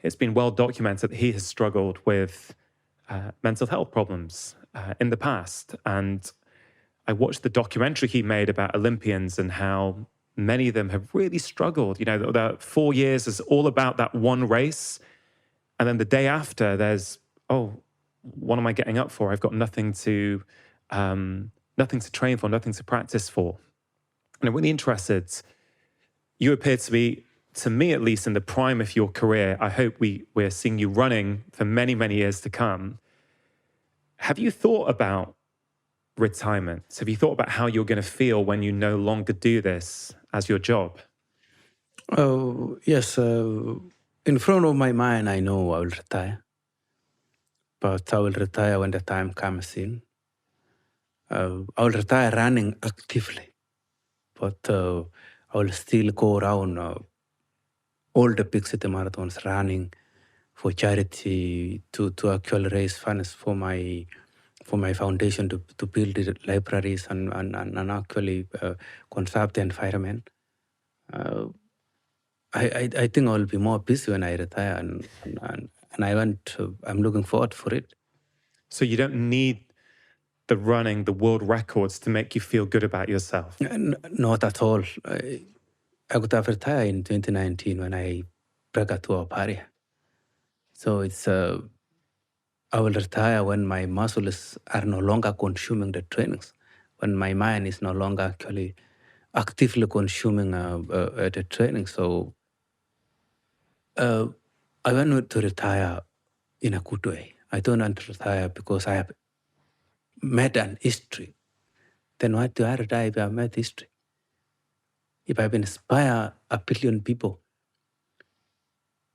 It's been well documented that he has struggled with mental health problems in the past. And I watched the documentary he made about Olympians and how many of them have really struggled. You know, that 4 years is all about that one race. And then the day after, there's, oh, what am I getting up for? I've got nothing to train for, nothing to practice for. And I'm really interested. You appear to be, to me at least, in the prime of your career. I hope we're seeing you running for many, many years to come. Have you thought about retirement? Have you thought about how you're going to feel when you no longer do this as your job? Oh, yes. In front of my mind, I know I will retire. But I will retire when the time comes in. I will retire running actively. But I will still go around all the big city marathons running for charity to actually raise funds for my foundation to build the libraries and actually conserve the environment. I think I'll be more busy when I retire, and I'm looking forward for it. So you don't need the running, the world records to make you feel good about yourself? Not at all. I could have retired in 2019 when I broke out to a party. So it's I will retire when my muscles are no longer consuming the trainings, when my mind is no longer actually actively consuming the training. So I want to retire in a good way. I don't want to retire because I have met an history. Then why do I retire if I have met history? If I've inspired 1 billion people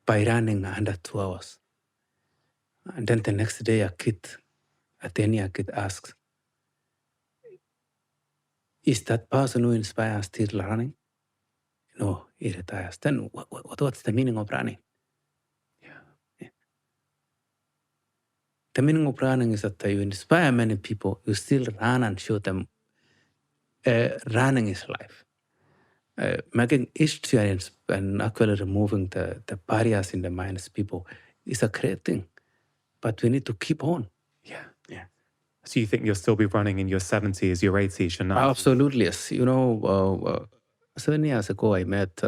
by running under 2 hours, and then the next day a 10-year kid asks, is that person who inspires still running? No, he retires. Then what's the meaning of running? Yeah. The meaning of running is that you inspire many people, you still run and show them running is life. Making history and actually removing the barriers in the minds of people is a great thing. But we need to keep on. Yeah. Yeah. So you think you'll still be running in your 70s, your 80s, your 90s? Absolutely, yes. 7 years ago, I met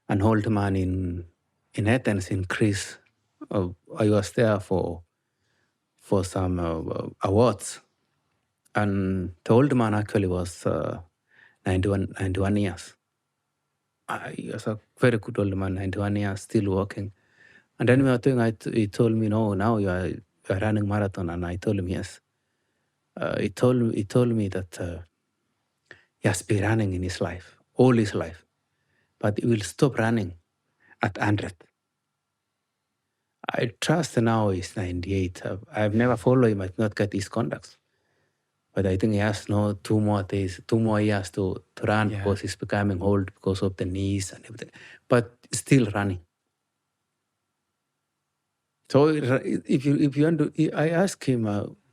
an old man in Athens, in Greece. I was there for some awards. And the old man actually was 91 years. He was a very good old man, 91 years, still working. And then we were doing, he told me, no, now you are running marathon. And I told him, yes. He told me that he has been running in his life, all his life. But he will stop running at 100. I trust now he's 98. I've never followed him. I did not get his contacts. But I think he has 2 more days, 2 more years to run because he's becoming old because of the knees and everything. But still running. So if you want to, I ask him,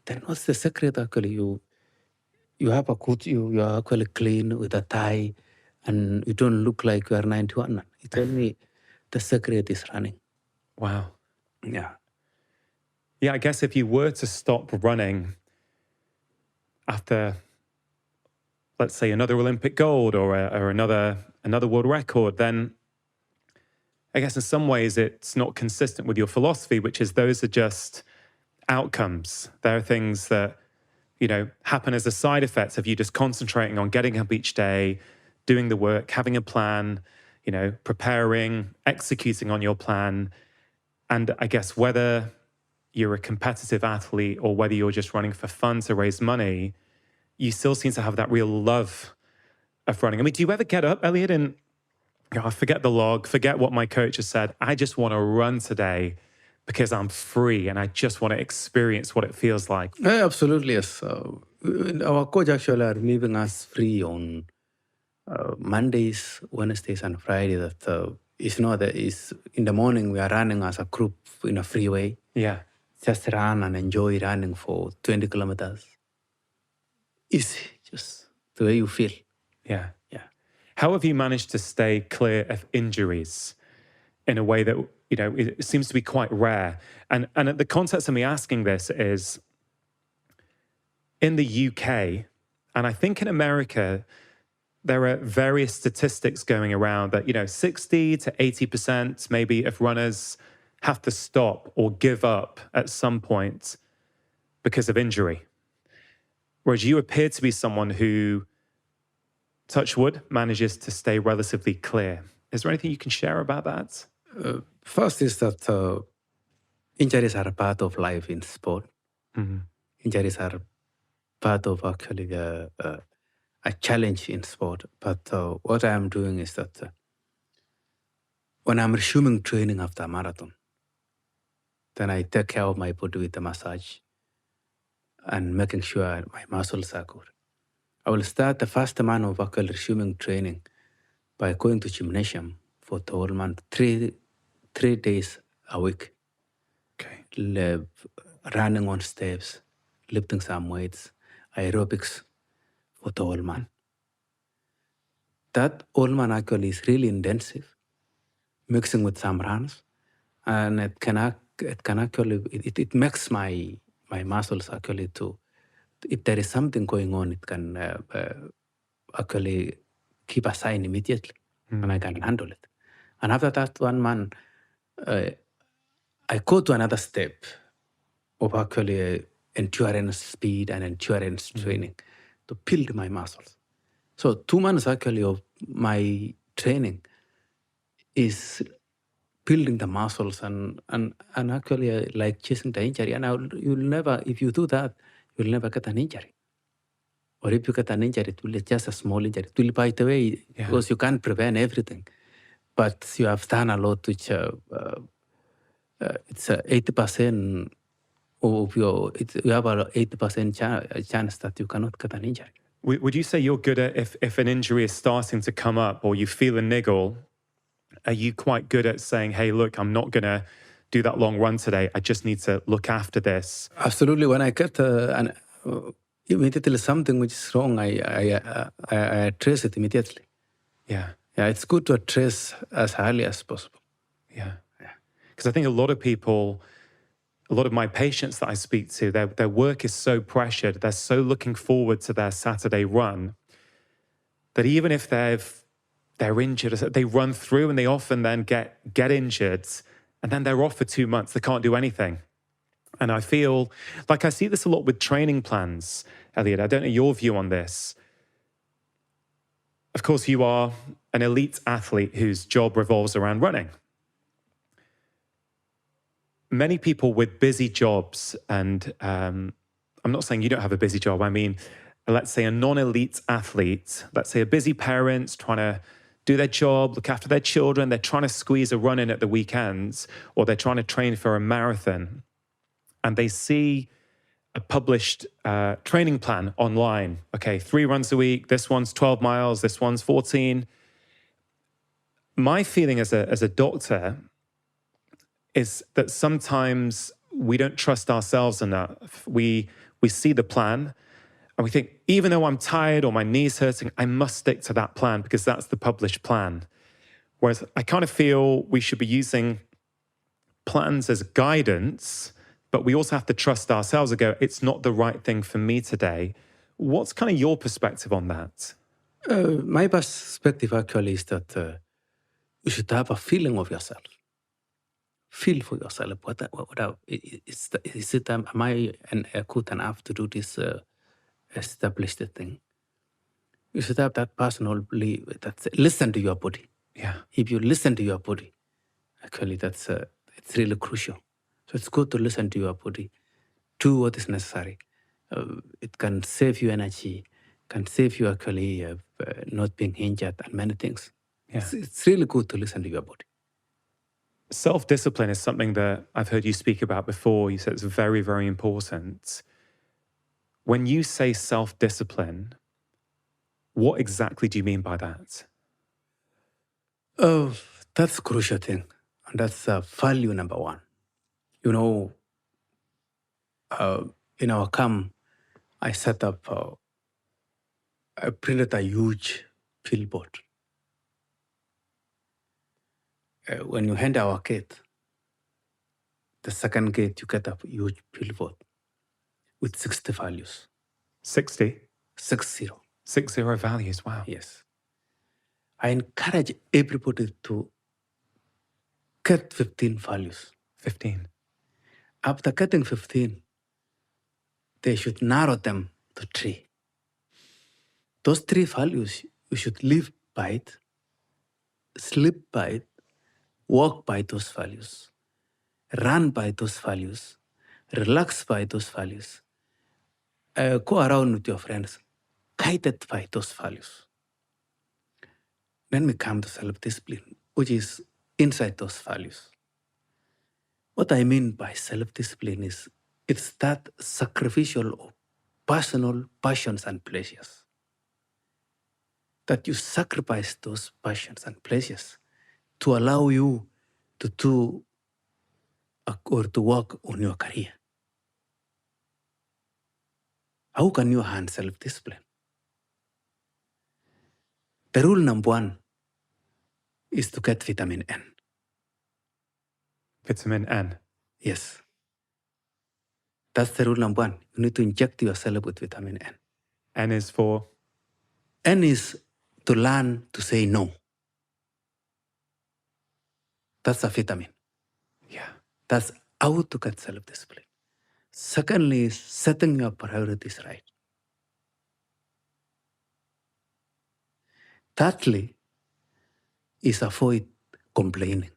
then what's the secret actually? You have a good, you are actually clean with a tie and you don't look like you are 91. He told me the secret is running. Wow. Yeah. Yeah, I guess if you were to stop running after, let's say, another Olympic gold or another world record, then I guess in some ways it's not consistent with your philosophy, which is those are just outcomes. There are things that, happen as a side effect of you just concentrating on getting up each day, doing the work, having a plan, preparing, executing on your plan. And I guess whether you're a competitive athlete or whether you're just running for fun to raise money, you still seem to have that real love of running. I mean, do you ever get up, Elliot, and forget the log, forget what my coach has said. I just want to run today because I'm free and I just want to experience what it feels like? Yeah, absolutely, yes. Our coach actually are leaving us free on Mondays, Wednesdays, and Friday. That is in the morning we are running as a group in a freeway. Yeah. Just run and enjoy running for 20 kilometers. Easy, just the way you feel. Yeah. Yeah. How have you managed to stay clear of injuries in a way that, it seems to be quite rare? And the context of me asking this is, in the UK, And I think in America, there are various statistics going around that, 60 to 80% maybe of runners have to stop or give up at some point because of injury. Whereas you appear to be someone who, touch wood, manages to stay relatively clear. Is there anything you can share about that? First is that injuries are a part of life in sport. Mhm. Injuries are part of actually a challenge in sport. But what I am doing is that when I'm resuming training after a marathon, then I take care of my body with a massage and making sure my muscles are good. I will start the first month of actually resuming training by going to gymnasium for the whole month, three days a week. Okay. Running on steps, lifting some weights, aerobics for the whole month. That whole month actually is really intensive, mixing with some runs, and it makes my muscles actually to, if there is something going on, it can actually keep a sign immediately, and I can handle it. And after that 1 month, I go to another step of actually endurance speed and endurance training to build my muscles. So 2 months actually of my training is building the muscles and actually like chasing the injury. And you'll never, if you do that, you'll never get an injury. Or if you get an injury, it will be just a small injury. It will, by the way, because you can't prevent everything. But you have done a lot, which it's 80% of you have an 80% chance that you cannot get an injury. Would you say you're good at, if an injury is starting to come up or you feel a niggle, are you quite good at saying, hey, look, I'm not going to do that long run today. I just need to look after this? Absolutely. When I get immediately something which is wrong, I address it immediately. Yeah. Yeah, it's good to address as early as possible. Yeah. Because I think a lot of people, a lot of my patients that I speak to, their work is so pressured. They're so looking forward to their Saturday run that even if they're injured, they run through and they often then get injured and then they're off for 2 months. They can't do anything. And I feel like I see this a lot with training plans, Elliot. I don't know your view on this. Of course, you are an elite athlete whose job revolves around running. Many people with busy jobs, and I'm not saying you don't have a busy job. I mean, let's say a non-elite athlete, let's say a busy parent trying to do their job, look after their children, they're trying to squeeze a run in at the weekends, or they're trying to train for a marathon, and they see a published training plan online. Okay, 3 runs a week, this one's 12 miles, this one's 14. My feeling as a doctor is that sometimes we don't trust ourselves enough. We see the plan and we think, even though I'm tired or my knee's hurting, I must stick to that plan because that's the published plan. Whereas I kind of feel we should be using plans as guidance, but we also have to trust ourselves and go, it's not the right thing for me today. What's kind of your perspective on that? My perspective actually is that you should have a feeling of yourself. Feel for yourself. Am I good enough to do this established thing? You should have that personal belief that listen to your body. Yeah. If you listen to your body, actually, it's really crucial. So it's good to listen to your body, do what is necessary. It can save you energy, can save you actually not being injured and many things. Yeah. It's really good to listen to your body. Self-discipline is something that I've heard you speak about before. You said it's very, very important. When you say self-discipline, what exactly do you mean by that? Oh, that's a crucial thing. And that's value number one. In our camp, I set up, I printed a huge billboard. When you hand our gate, the second gate, you get a huge billboard with 60 values. 60? 60. 60 values. Wow. Yes. I encourage everybody to get 15 values. 15. After getting 15, they should narrow them to 3. Those 3 values, you should live by it, sleep by it, walk by those values, run by those values, relax by those values, go around with your friends, guided by those values. Then we come to self-discipline, which is inside those values. What I mean by self-discipline is it's that sacrificial of personal passions and pleasures. That you sacrifice those passions and pleasures to allow you to do or to work on your career. How can you hand self-discipline? The rule number 1 is to get vitamin N. Vitamin N. Yes. That's the rule number 1. You need to inject yourself with vitamin N. N is for? N is to learn to say no. That's a vitamin. Yeah. That's how to get self-discipline. Secondly, is setting your priorities right. Thirdly, is avoid complaining.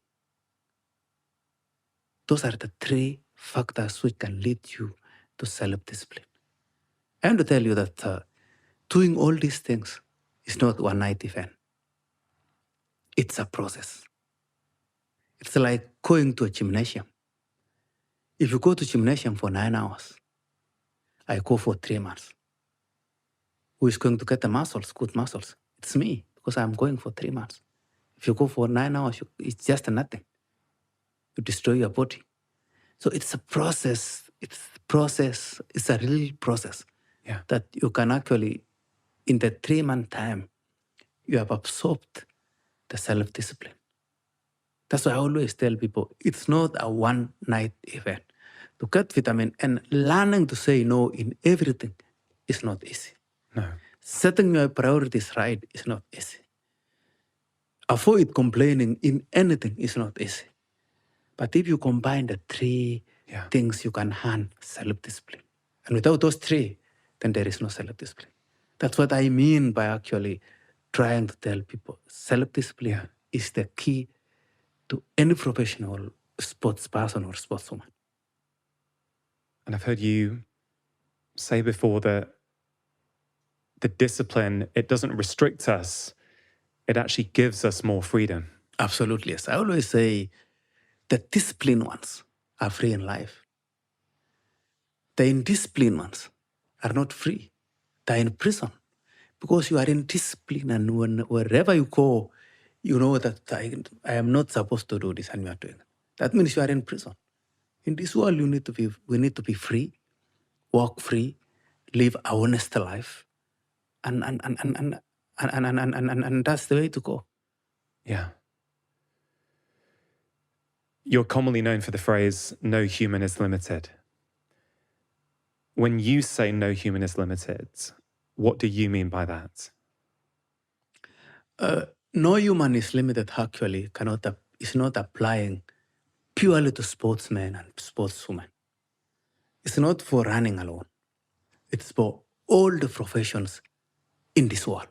Those are the 3 factors which can lead you to self-discipline. I want to tell you that doing all these things is not one night event. It's a process. It's like going to a gymnasium. If you go to gymnasium for 9 hours, I go for 3 months. Who is going to get the muscles, good muscles? It's me, because I'm going for 3 months. If you go for 9 hours, it's just nothing. You destroy your body. So it's a process. It's a real process. Yeah. That you can actually, in the 3-month time, you have absorbed the self-discipline. That's why I always tell people, it's not a one-night event. To get vitamin N, learning to say no in everything is not easy. No. Setting your priorities right is not easy. Avoid complaining in anything is not easy. But if you combine the 3 things, you can hand self-discipline. And without those 3, then there is no self-discipline. That's what I mean by actually trying to tell people self-discipline is the key to any professional sports person or sportswoman. And I've heard you say before that the discipline, it doesn't restrict us. It actually gives us more freedom. Absolutely, yes. I always say the disciplined ones are free in life. The indisciplined ones are not free. They're in prison because you are in discipline, and wherever you go, you know that I am not supposed to do this and you are doing it. That means you are in prison. In this world, we need to be free, walk free, live a honest life, and that's the way to go. Yeah. You're commonly known for the phrase, no human is limited. When you say no human is limited, what do you mean by that? No human is limited actually is not applying purely to sportsmen and sportswomen. It's not for running alone. It's for all the professions in this world.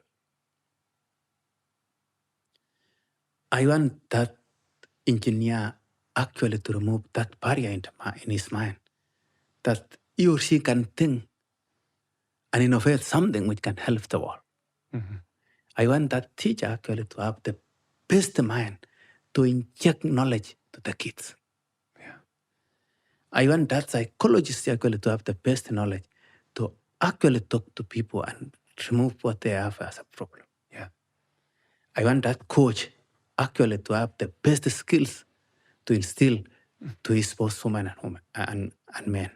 I want that engineer actually to remove that barrier in his mind, that he or she can think and innovate something which can help the world. Mm-hmm. I want that teacher actually to have the best mind to inject knowledge to the kids. Yeah. I want that psychologist actually to have the best knowledge to actually talk to people and remove what they have as a problem. Yeah. I want that coach actually to have the best skills to instill to his sportswomen and men.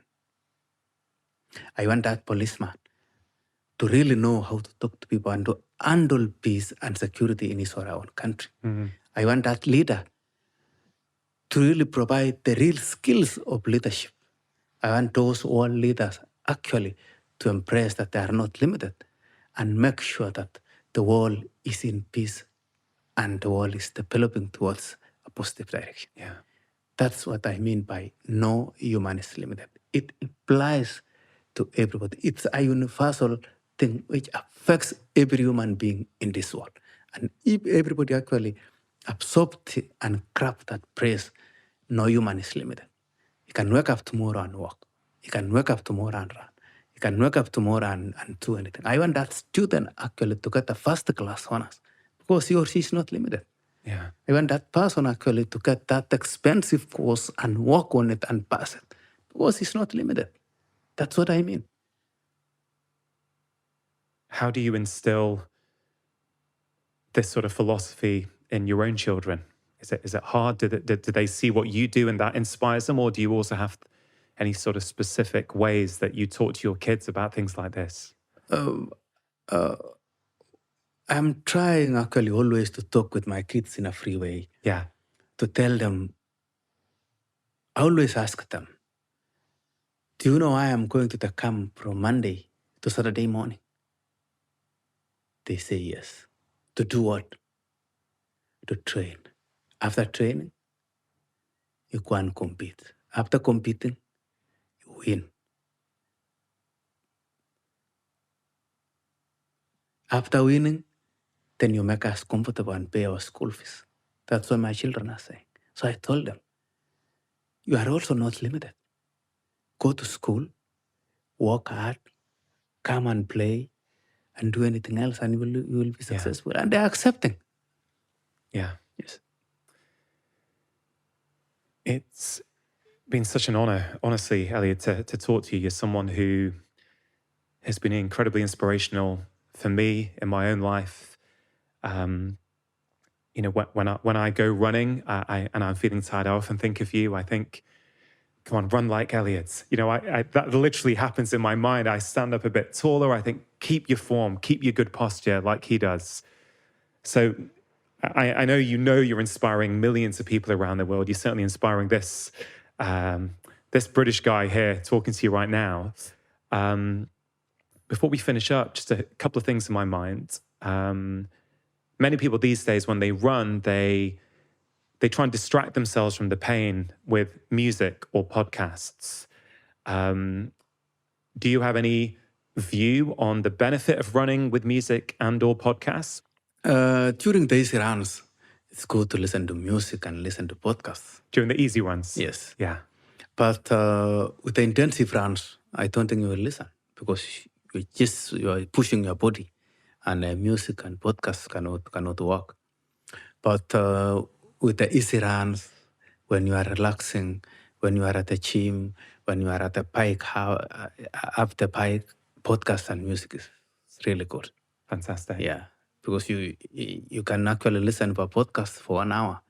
I want that policeman to really know how to talk to people and to handle peace and security in his or our own country. Mm-hmm. I want that leader to really provide the real skills of leadership. I want those all leaders actually to embrace that they are not limited. and make sure that the world is in peace and the world is developing towards a positive direction. Yeah. That's what I mean by no human is limited. It applies to everybody. It's a universal thing which affects every human being in this world. And if everybody actually absorbed and craft that praise, no human is limited. You can wake up tomorrow and walk. You can wake up tomorrow and run. You can wake up tomorrow and do anything. I want that student actually to get a first class honors because he or she is not limited. Yeah. I want that person actually to get that expensive course and work on it and pass it because it's not limited. That's what I mean. How do you instill this sort of philosophy in your own children? Is it hard? Do they see what you do and that inspires them? Or do you also have any sort of specific ways that you talk to your kids about things like this? I'm trying actually always to talk with my kids in a free way, Yeah. to tell them, I always ask them, do you know I am going to the camp from Monday to Saturday morning? They say yes. To do what? To train. After training, you go and compete. After competing, you win. After winning, then you make us comfortable and pay our school fees. That's what my children are saying. So I told them, you are also not limited. Go to school, work hard, come and play, and do anything else, and you will be successful. And they're accepting. Yeah. Yes. It's been such an honor, honestly, Elliot, to talk to you. You're someone who has been incredibly inspirational for me in my own life. You know, when I go running and I'm feeling tired, I often think of you. I think, come on, run like Elliot. You know, that literally happens in my mind. I stand up a bit taller. I think, keep your form, keep your good posture like he does. So I know you're inspiring millions of people around the world. You're certainly inspiring this British guy here talking to you right now. Before we finish up, just a couple of things in my mind. Many people these days, when they run, they try and distract themselves from the pain with music or podcasts. Do you have any view on the benefit of running with music and or podcasts? During these runs, it's good to listen to music and listen to podcasts. During the easy ones? Yes. Yeah. But with the intensive runs, I don't think you will listen because you are pushing your body, and music and podcasts cannot work. But with the easy runs, when you are relaxing, when you are at the gym, when you are at the bike, up the bike, podcast and music is really good. Fantastic. Yeah, because you can actually listen to a podcast for 1 hour,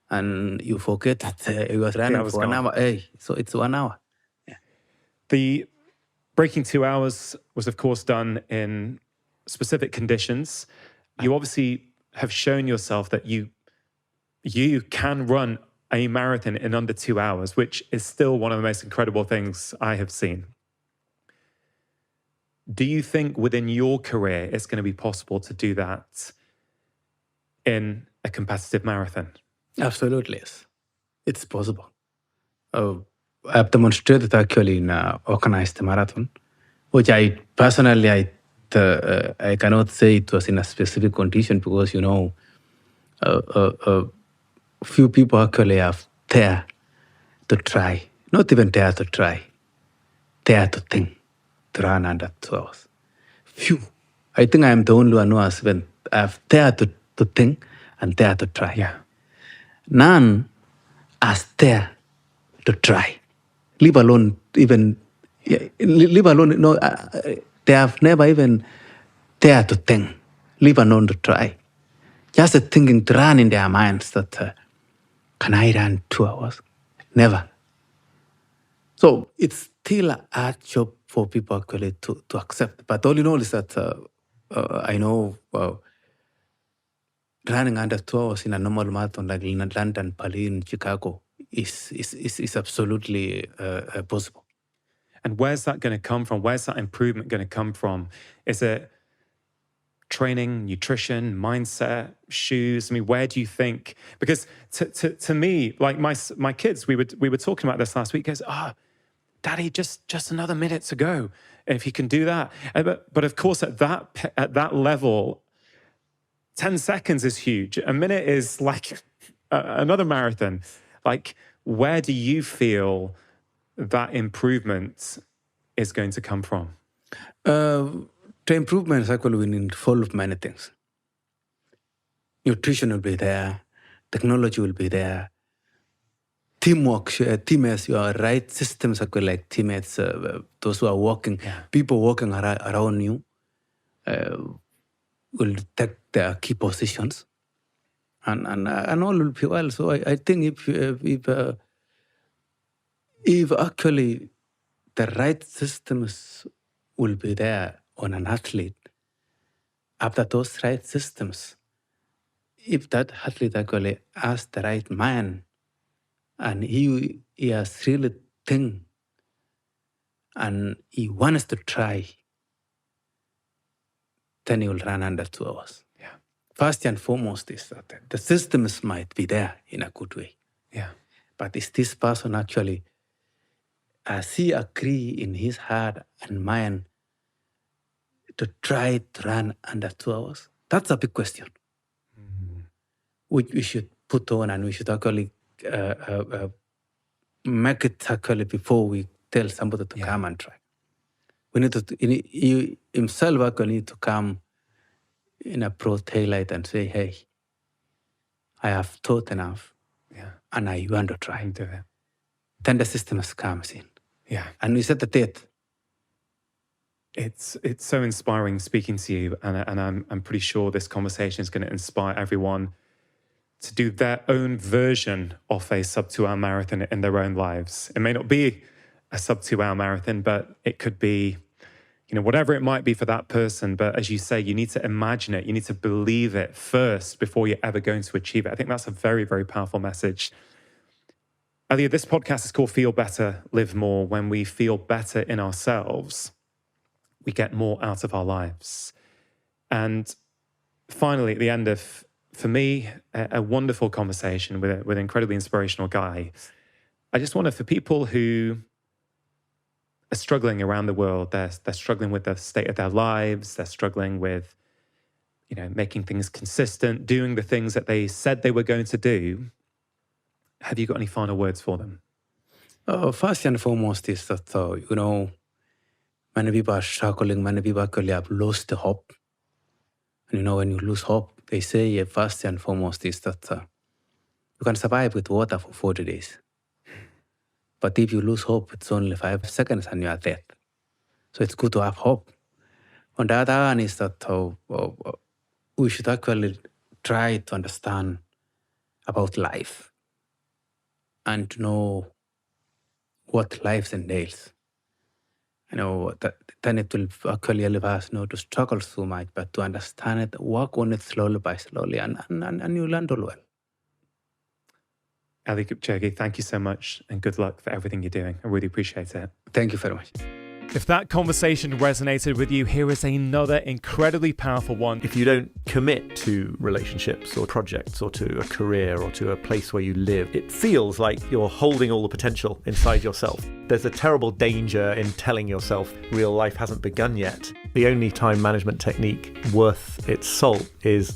and you forget that you was running for 1 hour. Hey, so it's 1 hour. Yeah. The Breaking 2 Hours was, of course, done in specific conditions. You obviously have shown yourself that you can run a marathon in under 2 hours, which is still one of the most incredible things I have seen. Do you think within your career it's going to be possible to do that in a competitive marathon? Absolutely, yes. It's possible. I've demonstrated actually in an organized marathon, which I personally, I cannot say it was in a specific condition because, few people actually have dared to try, not even dare to try, dare to think to run under 2 hours. Few. I think I am the only one who has been, I've dared to think and dare to try. Yeah. None has dared to try, leave alone even, no, they have never even dared to think, leave alone to try. Just thinking to run in their minds that, can I run 2 hours? Never. So it's still a hard job for people actually to accept. But all in all is that I know running under 2 hours in a normal marathon like in London, Berlin, Chicago is absolutely possible. And where's that going to come from? Where's that improvement going to come from? Is it training, nutrition, mindset, shoes? I mean, where do you think? Because to me, like my kids, we were talking about this last week. Goes, Daddy, just another minute to go. If you can do that, but of course, at that level, 10 seconds is huge. A minute is like another marathon. Like, where do you feel that improvement is going to come from? The improvements actually will involve many things. Nutrition will be there, technology will be there, teamwork, teammates, your right systems are like teammates, those who are working, people working around you will take their key positions, and all will be well. So I think if actually the right systems will be there on an athlete, after those right systems, if that athlete actually has the right mind and he has really think and he wants to try, then he will run under 2 hours. Yeah. First and foremost is that the systems might be there in a good way. Yeah. But is this person actually, has he agree in his heart and mind to try to run under 2 hours? That's a big question. Which we should put on, and we should actually make it actually before we tell somebody to come and try. We need to, he himself actually need to come in a broad daylight and say, hey, I have thought enough and I want to try. And do it. Then the system comes in. Yeah. And we set the date. It's so inspiring speaking to you, and I'm pretty sure this conversation is going to inspire everyone to do their own version of a sub 2 hour marathon in their own lives. It may not be a sub 2 hour marathon, but it could be, whatever it might be for that person. But as you say, you need to imagine it. You need to believe it first before you're ever going to achieve it. I think that's a very, very powerful message. Elliot, this podcast is called Feel Better, Live More. When we feel better in ourselves, we get more out of our lives. And finally, at the end of, for me, a wonderful conversation with an incredibly inspirational guy. I just wonder, for people who are struggling around the world, they're struggling with the state of their lives, they're struggling with, making things consistent, doing the things that they said they were going to do. Have you got any final words for them? First and foremost is that, many people are struggling, many people actually have lost the hope. And when you lose hope, they say first and foremost is that you can survive with water for 40 days. But if you lose hope, it's only 5 seconds and you are dead. So it's good to have hope. On the other hand is that we should actually try to understand about life and to know what life entails. Then it will actually help us to struggle so much, but to understand it, work on it slowly by slowly, and you'll handle well. Ali Kipchoge, thank you so much, and good luck for everything you're doing. I really appreciate it. Thank you very much. If that conversation resonated with you, here is another incredibly powerful one. If you don't commit to relationships or projects or to a career or to a place where you live, it feels like you're holding all the potential inside yourself. There's a terrible danger in telling yourself real life hasn't begun yet. The only time management technique worth its salt is